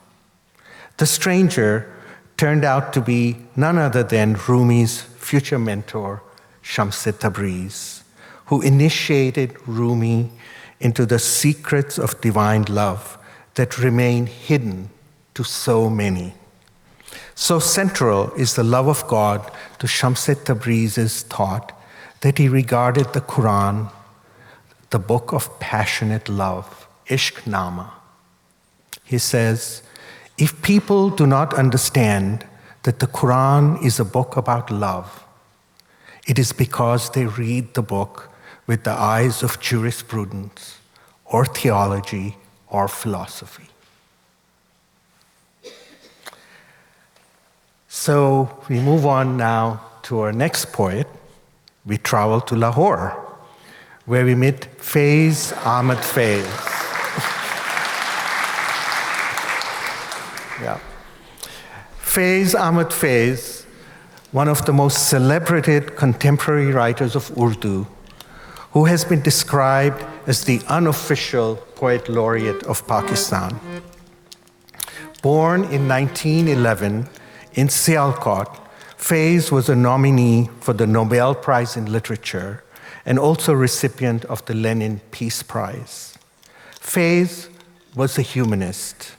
The stranger turned out to be none other than Rumi's future mentor, Shams Tabriz, who initiated Rumi into the secrets of divine love that remain hidden to so many. So central is the love of God to Shams Tabriz's thought that he regarded the Quran, the book of passionate love, Ishq Nama. He says, if people do not understand that the Quran is a book about love, it is because they read the book with the eyes of jurisprudence or theology or philosophy. So we move on now to our next poet. We travel to Lahore, where we meet Faiz Ahmed Faiz. Yeah. Faiz Ahmed Faiz, one of the most celebrated contemporary writers of Urdu, who has been described as the unofficial poet laureate of Pakistan. Born in 1911 in Sialkot, Faiz was a nominee for the Nobel Prize in Literature and also recipient of the Lenin Peace Prize. Faiz was a humanist,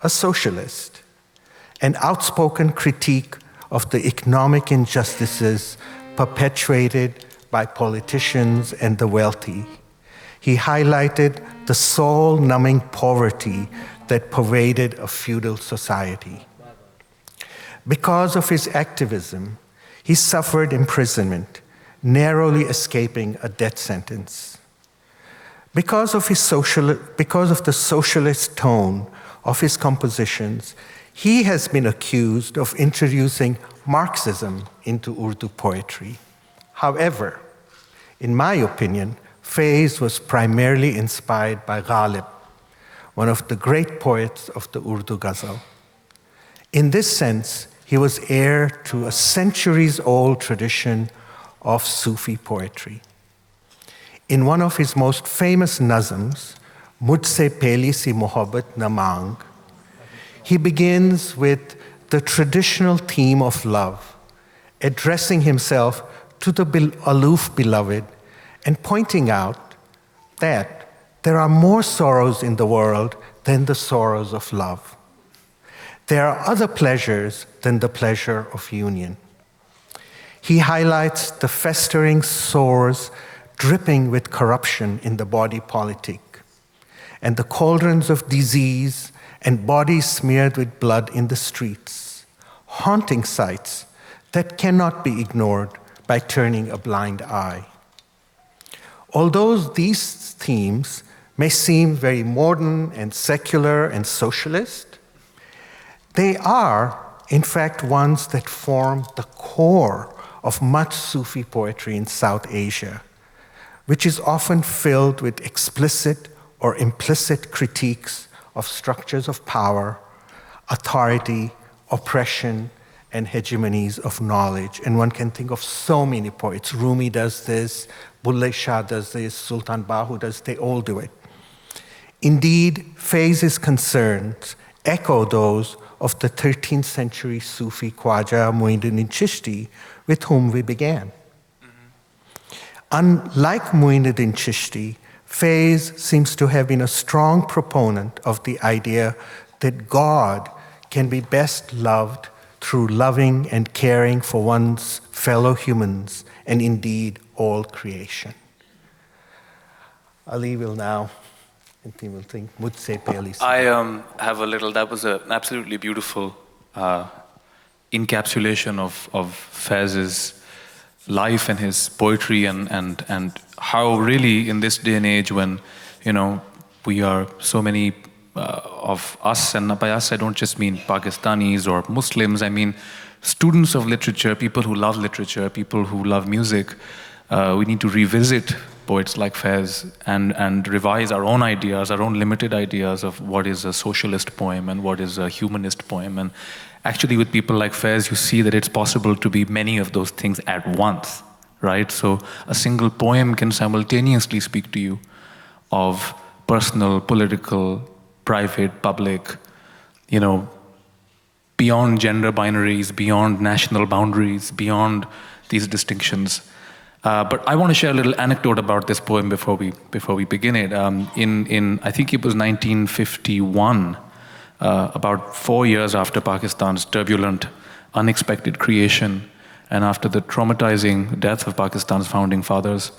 a socialist, an outspoken critique of the economic injustices perpetuated by politicians and the wealthy. He highlighted the soul-numbing poverty that pervaded a feudal society. Because of his activism, he suffered imprisonment, narrowly escaping a death sentence. Because of the socialist tone of his compositions, he has been accused of introducing Marxism into Urdu poetry. However, in my opinion, Faiz was primarily inspired by Ghalib, one of the great poets of the Urdu ghazal. In this sense, he was heir to a centuries-old tradition of Sufi poetry. In one of his most famous nazms, Mujhse Pehli Si Mohabbat Na Mang, he begins with the traditional theme of love, addressing himself to the aloof beloved and pointing out that there are more sorrows in the world than the sorrows of love. There are other pleasures than the pleasure of union. He highlights the festering sores dripping with corruption in the body politic, and the cauldrons of disease and bodies smeared with blood in the streets, haunting sights that cannot be ignored by turning a blind eye. Although these themes may seem very modern and secular and socialist, they are in fact, ones that form the core of much Sufi poetry in South Asia, which is often filled with explicit or implicit critiques of structures of power, authority, oppression, and hegemonies of knowledge. And one can think of so many poets. Rumi does this, Bulleh Shah does this, Sultan Bahu does, they all do it. Indeed, Faiz's concerns echo those of the 13th century Sufi Khwaja Moinuddin Chishti, with whom we began. Unlike Moinuddin Chishti, Faiz seems to have been a strong proponent of the idea that God can be best loved through loving and caring for one's fellow humans and indeed all creation. Ali will now, and he will think, Mujhse pehli se. I have a little, that was an absolutely beautiful encapsulation of Faiz's life and his poetry and how really in this day and age when, you know, we are so many of us, and by us I don't just mean Pakistanis or Muslims, I mean students of literature, people who love literature, people who love music. We need to revisit poets like Faiz and revise our own ideas, our own limited ideas of what is a socialist poem and what is a humanist poem. And actually with people like Faiz, you see that it's possible to be many of those things at once, right? So a single poem can simultaneously speak to you of personal, political, private, public, you know, beyond gender binaries, beyond national boundaries, beyond these distinctions. But I want to share a little anecdote about this poem before we begin it. In I think it was 1951, about 4 years after Pakistan's turbulent, unexpected creation, and after the traumatizing death of Pakistan's founding fathers,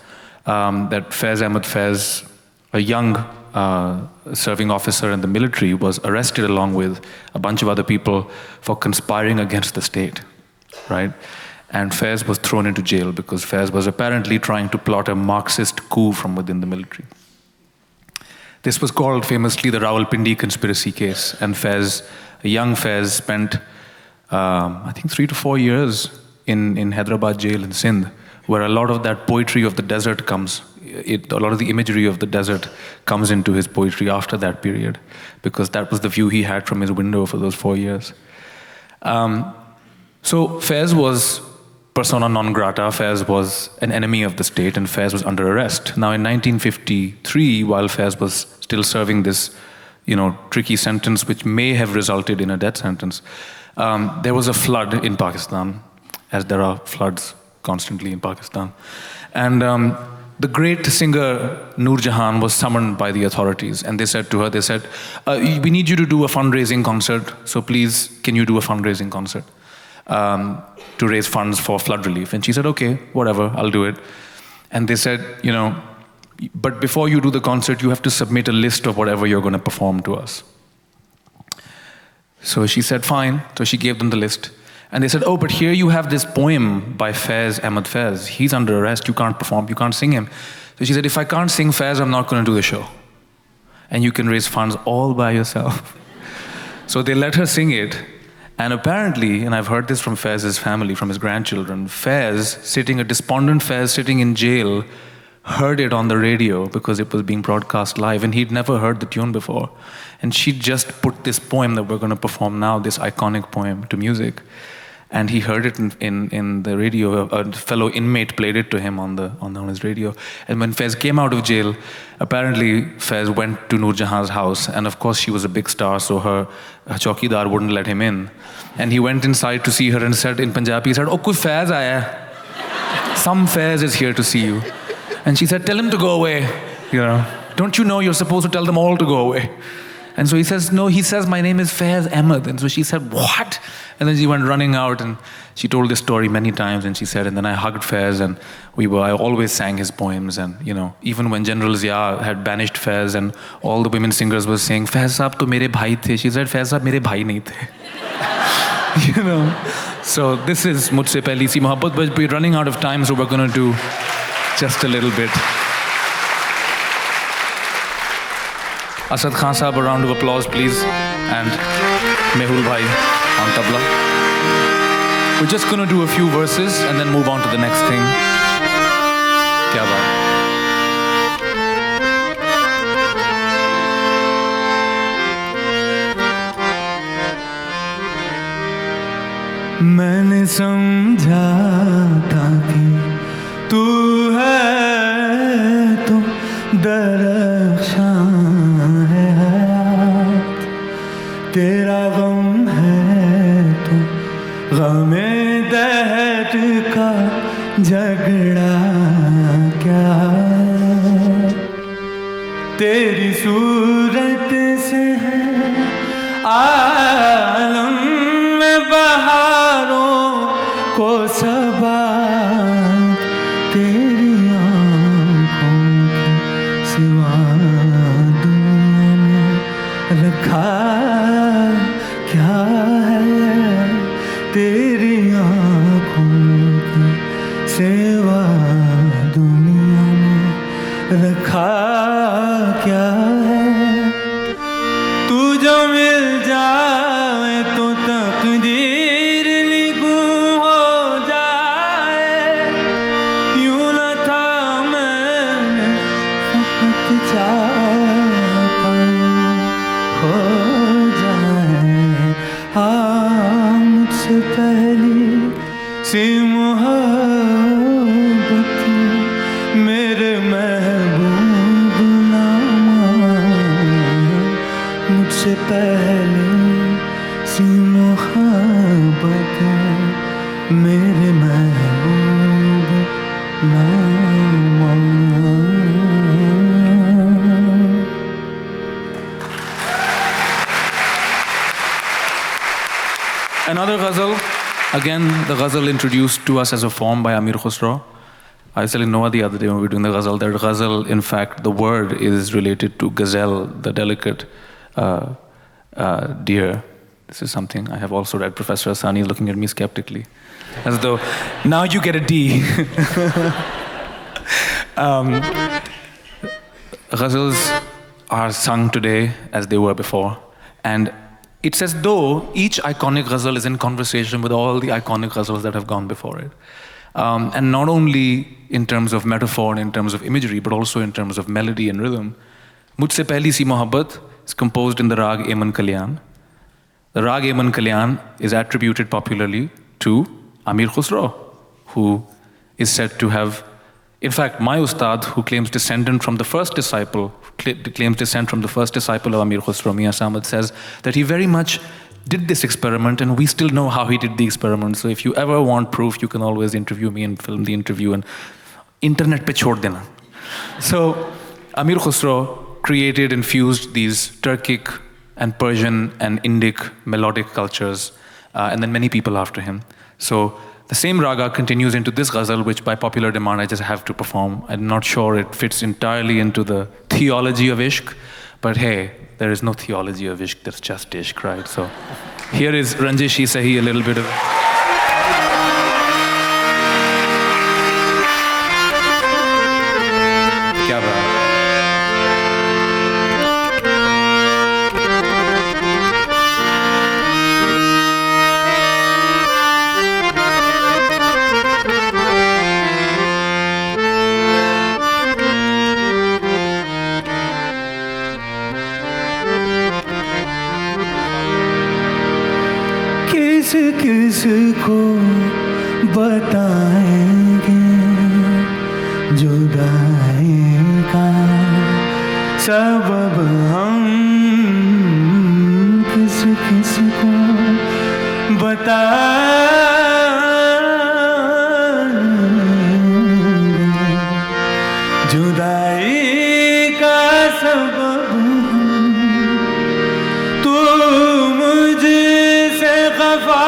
that Faiz Ahmed Faiz, a young serving officer in the military, was arrested along with a bunch of other people for conspiring against the state, right? And Faiz was thrown into jail because Faiz was apparently trying to plot a Marxist coup from within the military. This was called famously the Rawalpindi conspiracy case, and Faiz, a young Faiz, spent I think 3 to 4 years in Hyderabad jail in Sindh, where a lot of that poetry of the desert comes, a lot of the imagery of the desert comes into his poetry after that period, because that was the view he had from his window for those 4 years. So Faiz was persona non grata, Faiz was an enemy of the state, and Faiz was under arrest. Now in 1953, while Faiz was still serving this, you know, tricky sentence which may have resulted in a death sentence, there was a flood in Pakistan, as there are floods constantly in Pakistan. And the great singer Noor Jahan was summoned by the authorities, and they said to her, we need you to do a fundraising concert, so please, can you do a fundraising concert to raise funds for flood relief? And she said, okay, whatever, I'll do it. And they said, you know, but before you do the concert, you have to submit a list of whatever you're going to perform to us. So she said, fine. So she gave them the list. And they said, oh, but here you have this poem by Faiz Ahmed Faiz. He's under arrest, you can't perform, you can't sing him. So she said, if I can't sing Faiz, I'm not going to do the show. And you can raise funds all by yourself. So they let her sing it. And apparently, and I've heard this from Faiz's family, from his grandchildren, a despondent Faiz sitting in jail, heard it on the radio because it was being broadcast live, and he'd never heard the tune before. And she just put this poem that we're going to perform now, this iconic poem, to music. And he heard it in the radio. A fellow inmate played it to him on his radio. And when Faiz came out of jail, apparently Faiz went to Noor Jahan's house. And of course she was a big star, so her chowkidar wouldn't let him in. And he went inside to see her and said in Punjabi, he said, oh, koi Faiz aaya hai. Some Faiz is here to see you. And she said, tell him to go away. You know, don't you know you're supposed to tell them all to go away? And so he says, no, he says, my name is Faiz Ahmed. And so she said, what? And then she went running out, and she told this story many times, and she said, and then I hugged Faiz, and I always sang his poems, and, you know, even when General Zia had banished Faiz, and all the women singers were saying, Faiz saab to mere bhai the. She said, Faiz saab mere bhai nahi the. You know? So this is Mujhse Pehli Si Mohabbat, but we're running out of time, so we're going to do just a little bit. Asad Khan Sahab, a round of applause, please. And Mehul Bhai on tabla. We're just gonna do a few verses and then move on to the next thing. Kya baat? मैंने समझा था कि तू है तो दरख्शां है हयात, तेरा गम है तो गमे दहर का झगड़ा क्या, तेरी सूरत से है आलम में बहारों को सबा, तेरी आँखों के सिवा दुनिया में रखा क्या है, तेरी आँखों के सिवा दुनिया में रखा क्या है। तू जो मिल जाए तो तकदीर लिखूं हो जाए, यूं न था मैंने फकत चाहता हो जाए। हाँ मुझसे पहली सी मोहब्बत मेरे महबूब नामा, मुझसे पहले सी मोहब्बत मेरे महबूब नामा। Another ghazal, again the ghazal introduced to us as a form by Amir Khusrow. I was telling Noah the other day when we were doing the ghazal that ghazal, in fact, the word is related to gazelle, the delicate deer. This is something I have also read. Professor Asani is looking at me skeptically, as though, now you get a D. Ghazals are sung today as they were before. And it's as though each iconic ghazal is in conversation with all the iconic ghazals that have gone before it. And not only in terms of metaphor and in terms of imagery, but also in terms of melody and rhythm. Mujhse Pehli Si Mohabbat is composed in the rag Eman Kalyan. The rag Eman Kalyan is attributed popularly to Amir Khusrow, who is said to have, in fact, my ustad, who claims descent from the first disciple of Amir Khusrow, Mian Samad, says that he very much did this experiment, and we still know how he did the experiment. So if you ever want proof, you can always interview me and film the interview and internet pe chhod dena. So Amir Khusrow created and fused these Turkic and Persian and Indic melodic cultures, and then many people after him. So the same raga continues into this ghazal, which by popular demand I just have to perform. I'm not sure it fits entirely into the theology of Ishq, but hey, there is no theology of Ishq, there's just Ishq, right? So here is Ranjishi Sahi, a little bit of... Kya baat? किसको बताएंगे जुदाई का सबब हम, किसको बताएंगे जुदाई का सबब हम, तू मुझसे खफा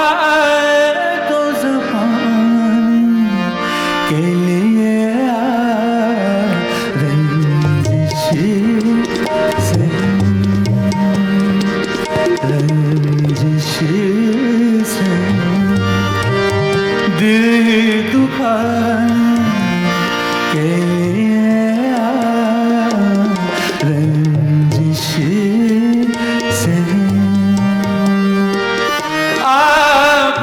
तो ज़बान के लिए रंजिश से, रंजिश से दिल दुखाने के लिए रंजिश से आप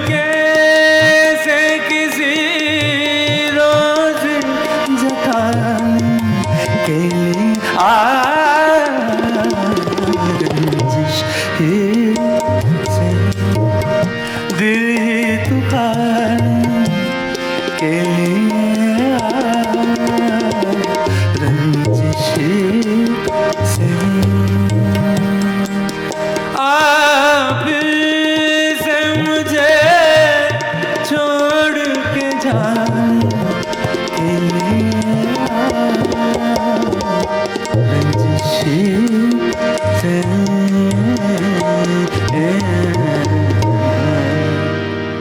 कैसे किसी रोज जताने के लिए रंजिश से दिल ही दुकाने के लिए रंजिश से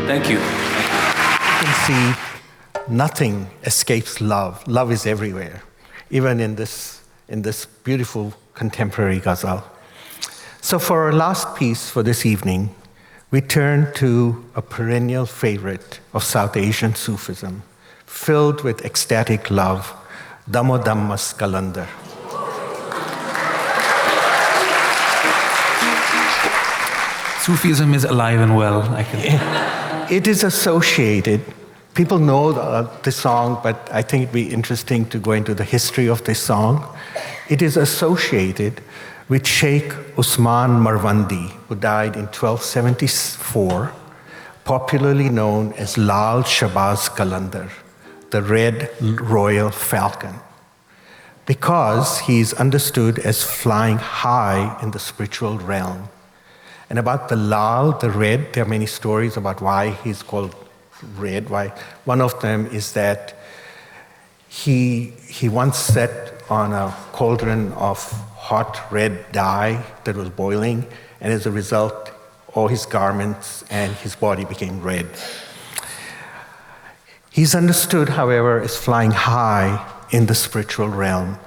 Thank you. You can see nothing escapes love. Love is everywhere, even in this beautiful contemporary ghazal. So for our last piece for this evening, we turn to a perennial favorite of South Asian Sufism, filled with ecstatic love, Damodammas Kalandar. Sufism is alive and well, I can. It is associated, people know the song, but I think it'd be interesting to go into the history of this song. It is associated with Sheikh Usman Marwandi, who died in 1274, popularly known as Lal Shabaz Kalandar, the Red Royal Falcon, because he is understood as flying high in the spiritual realm. And about the Lal, the red, there are many stories about why he's called red. Why? One of them is that he once sat on a cauldron of hot red dye that was boiling, and as a result, all his garments and his body became red. He's understood, however, as flying high in the spiritual realm.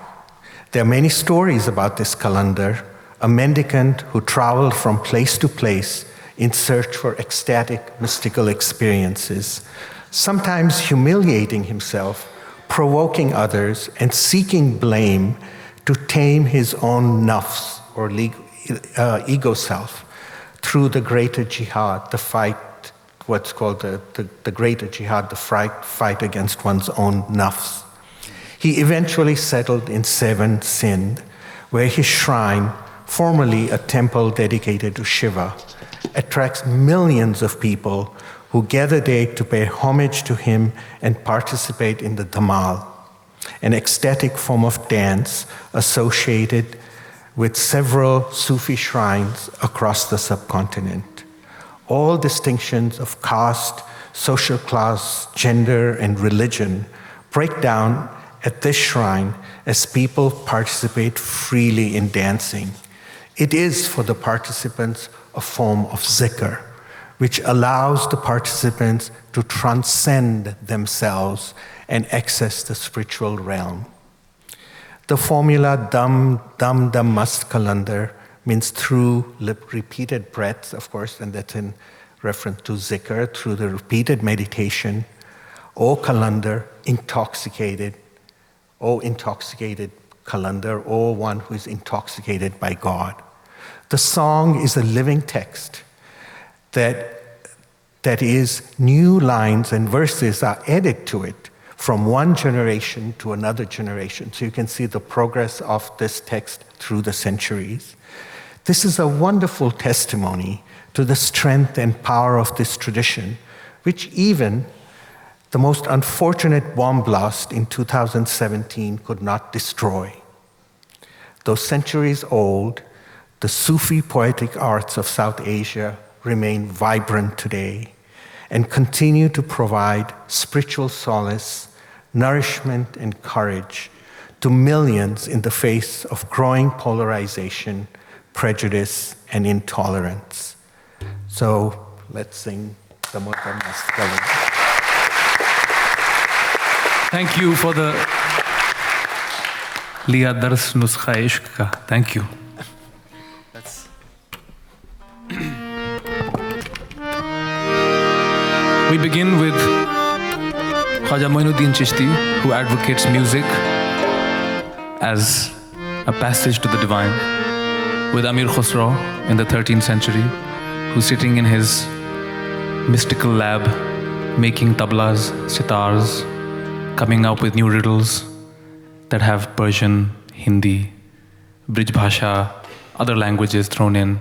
There are many stories about this Kalandar, a mendicant who traveled from place to place in search for ecstatic mystical experiences, sometimes humiliating himself, provoking others, and seeking blame to tame his own nafs, or ego self, through the greater jihad, the fight, what's called the greater jihad, the fight against one's own nafs. He eventually settled in Seven Sindh, where his shrine, formerly a temple dedicated to Shiva, attracts millions of people who gather there to pay homage to him and participate in the Dhamal, an ecstatic form of dance associated with several Sufi shrines across the subcontinent. All distinctions of caste, social class, gender, and religion break down at this shrine as people participate freely in dancing. It is for the participants a form of zikr, which allows the participants to transcend themselves and access the spiritual realm. The formula dam mast kalandar means through repeated breaths, of course, and that's in reference to zikr, through the repeated meditation. O kalandar, intoxicated, O intoxicated kalandar, O one who is intoxicated by God. The song is a living text that is new lines and verses are added to it from one generation to another generation. So you can see the progress of this text through the centuries. This is a wonderful testimony to the strength and power of this tradition, which even the most unfortunate bomb blast in 2017 could not destroy. Though centuries old, the Sufi poetic arts of South Asia remain vibrant today and continue to provide spiritual solace, nourishment, and courage to millions in the face of growing polarization, prejudice, and intolerance. So let's sing the Damodammas Kalandar. Thank you for the Liya Dars Misaq-e-Ishq ka. Thank you. We begin with Khwaja Moinuddin Chishti, who advocates music as a passage to the divine, with Amir Khusrow in the 13th century, who's sitting in his mystical lab, making tablas, sitars, coming up with new riddles that have Persian, Hindi, Brij Bhasha, other languages thrown in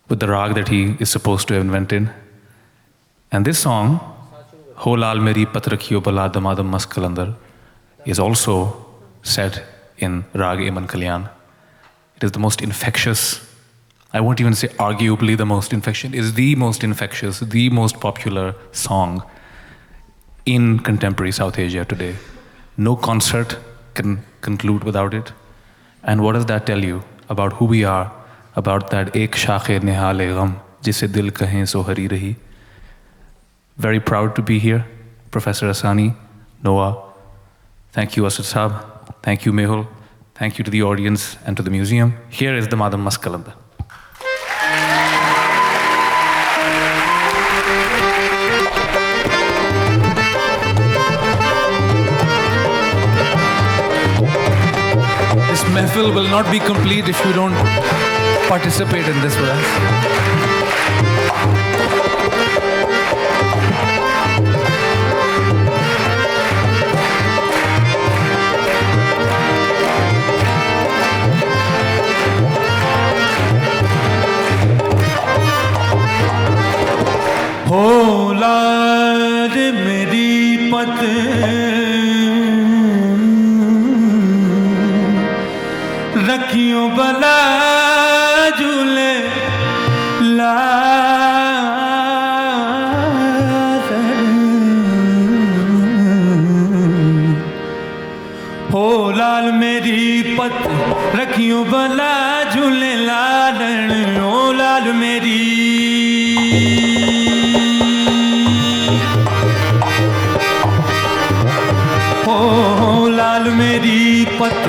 with the rag that he is supposed to have invented. And this song, Ho Lal Meri Patrakhiyo Bala Damadam Mas Kalandar, is also set in Rag Eman Kalyan. It is the most infectious, I won't even say arguably the most infectious, it is the most infectious, the most popular song in contemporary South Asia today. No concert can conclude without it. And what does that tell you about who we are, about that ek shakhe nihale gham, jise dil kahe so hari rahi? Very proud to be here. Professor Asani, Noah, thank you Asad Saab, thank you Mehul, thank you to the audience and to the museum. Here is the Madam Maskalanda. This mehfil will not be complete if you don't participate in this with us. हो लाज मेरी पत रखियो बला झूले ला हो लाल मेरी पत रखियो बला झूले लालन हो लाल मेरी लाल मेरी पत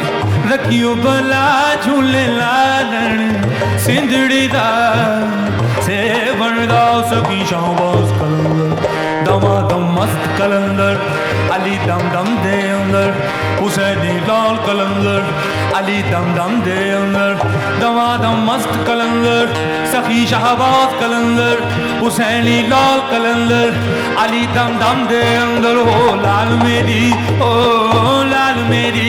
रखियो भला झूले लालन सिंधड़ी दा से बनदा सकी शाहबाज कलंदर दमादम मस्त कलंदर अली दम दम दे अंदर हुसैनी लाल कलंदर अली दम दम दे अंदर दमादम मस्त कलंदर सखी शाहबाज कलंदर हुसैनी लाल कलंदर अली दम दम दे अंदर हो लाल मेरी ओ लाल मेरी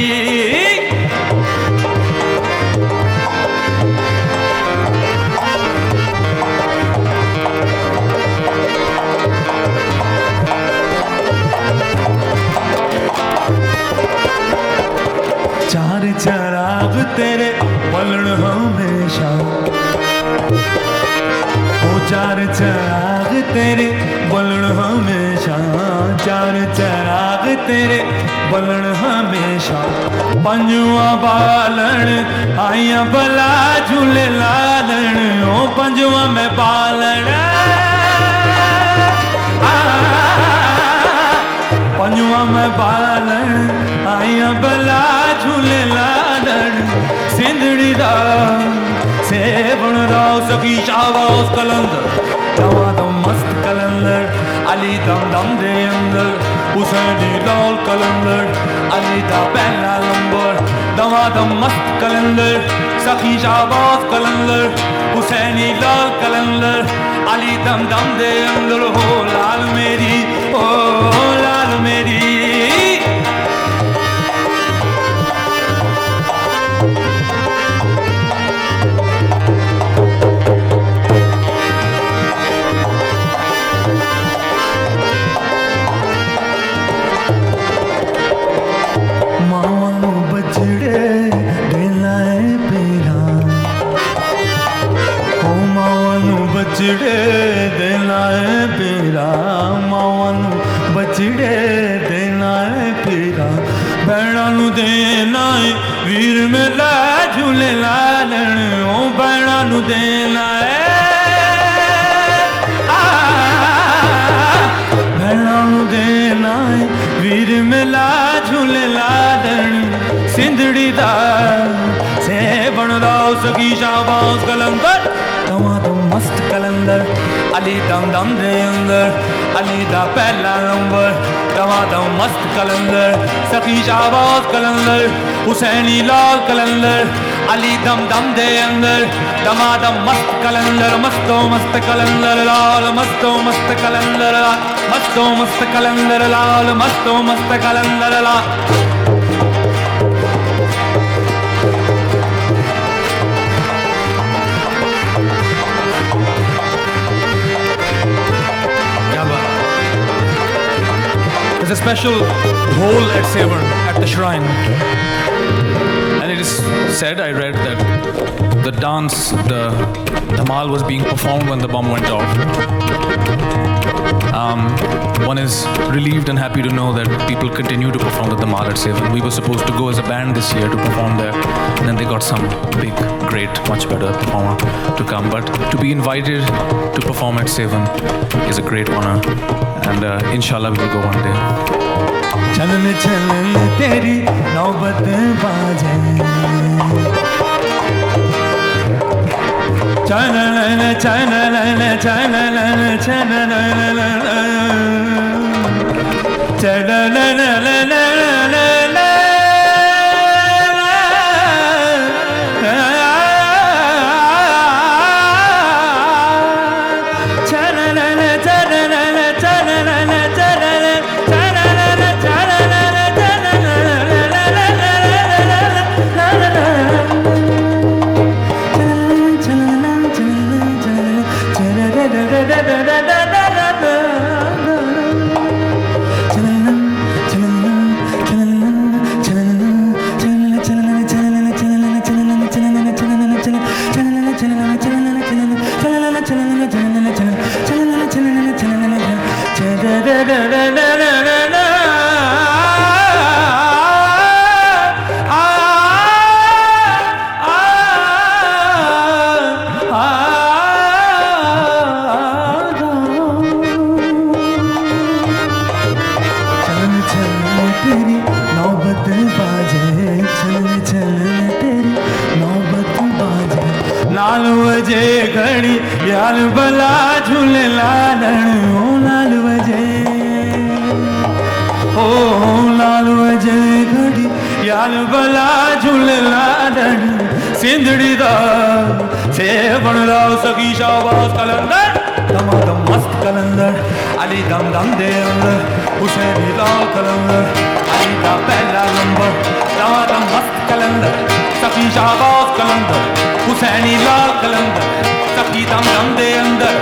चार चराग तेरे बलन हमेशा ओ चार चराग तेरे बलन हमेशा चार चराग तेरे बलन हमेशा पंजवा बालन आइया भला झूले लालन ओ पंजवा में बालन पंजवा में बालन आइया भला झूले लालन सिंधड़ी दा से बन राव सखी शाहबाज कलंदर दमादम मस्त कलंदर अली दम दम दे अंदर हुसैनी लाल कलंदर अली दा पहला नंबर दमादम मस्त कलंदर सखी शाहबाज कलंदर हुसैनी लाल कलंदर अली दम दम दे अंदर हो लाल मेरी ओ लाल मेरी बचड़े देना है पीरा मावन बचड़े देना है पीरा भैणा नू देना है वीर मेला झूले लालन ओ भैणा नू देना है भैणा नू देना है वीर मेला झूले लालन सिंधड़ी दा से बनदा सकी शाहबाज कलंदर दमादम मस्त कलंदर अली दम दम दे अंदर अली दा पहला नंबर दमादम मस्त कलंदर सखी शाहबाज कलंदर हुसैनी लाल कलंदर Ali dam dam de andar, damadam mast kalandar, masto mast kalandar lal, masto mast kalandar lal, masto mast kalandar lal, masto mast kalandar lal. There's a special hole at Severn, at the shrine. And it is said, I read, that the dance, the dhamal was being performed when the bomb went off. One is relieved and happy to know that people continue to perform the dhamal at Severn. We were supposed to go as a band this year to perform there. And then they got some big, great, much better performer to come. But to be invited to perform at Severn is a great honor. And inshallah we will go one day. चलन चलन तेरी नौबत बाजे चलन चलन चलन चलन सिंधड़ी दा से बन राव सकी शाबाश कलंदर दमादम मस्त कलंदर अली दम दम दे अंदर हुसैनी लाल कलंदर अली दा पहला नंबर दमादम मस्त कलंदर सकी शाबाश कलंदर हुसैनी लाल कलंदर सकी दम दम दे अंदर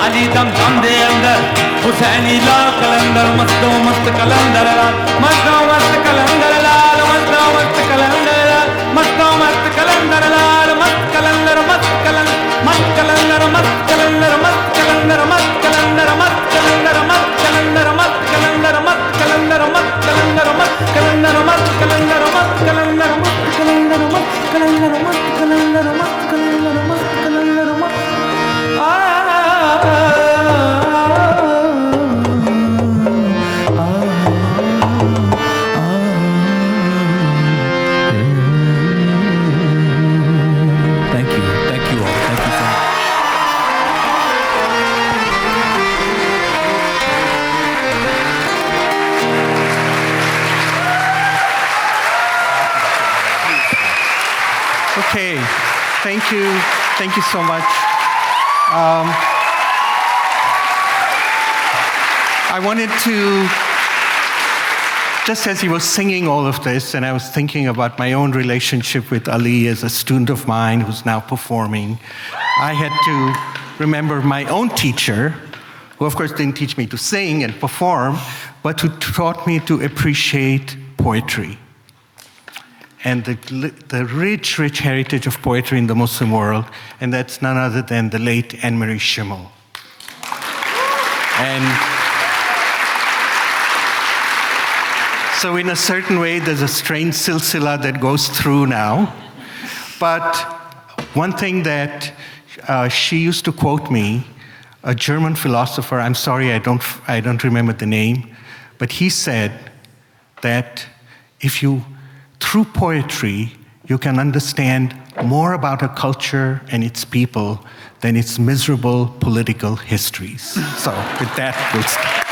अली दम दम दे अंदर हुसैनी लाल कलंदर मस्तो मस्त कलंदर लाल मस्तो मस्त कलंदर लाल मस्तो मस्त कलंदर लाल मस्तो मस्त कलंदर लाल मस्त कलंदर मस्त कलंदर मस्त कलंदर मस्त कलंदर मस्त कलंदर मस्त कलंदर मस्त कलंदर मस्त कलंदर मस्त कलंदर मस्त कलंदर मस्त कलंदर मस्त कलंदर मस्त कलंदर मस्त कलंदर मस्त कलंदर मस्त कलंदर मस्त कलंदर मस्त कलंदर मस्त कलंदर मस्त Thank you so much. I wanted to, just as he was singing all of this, and I was thinking about my own relationship with Ali as a student of mine who's now performing, I had to remember my own teacher, who of course didn't teach me to sing and perform, but who taught me to appreciate poetry. And the rich, rich heritage of poetry in the Muslim world, and that's none other than the late Anne-Marie Schimmel. And so in a certain way, there's a strange silsila that goes through now. But one thing that she used to quote me, a German philosopher, I'm sorry, I don't remember the name, but he said that through poetry, you can understand more about a culture and its people than its miserable political histories. So with that, we'll start.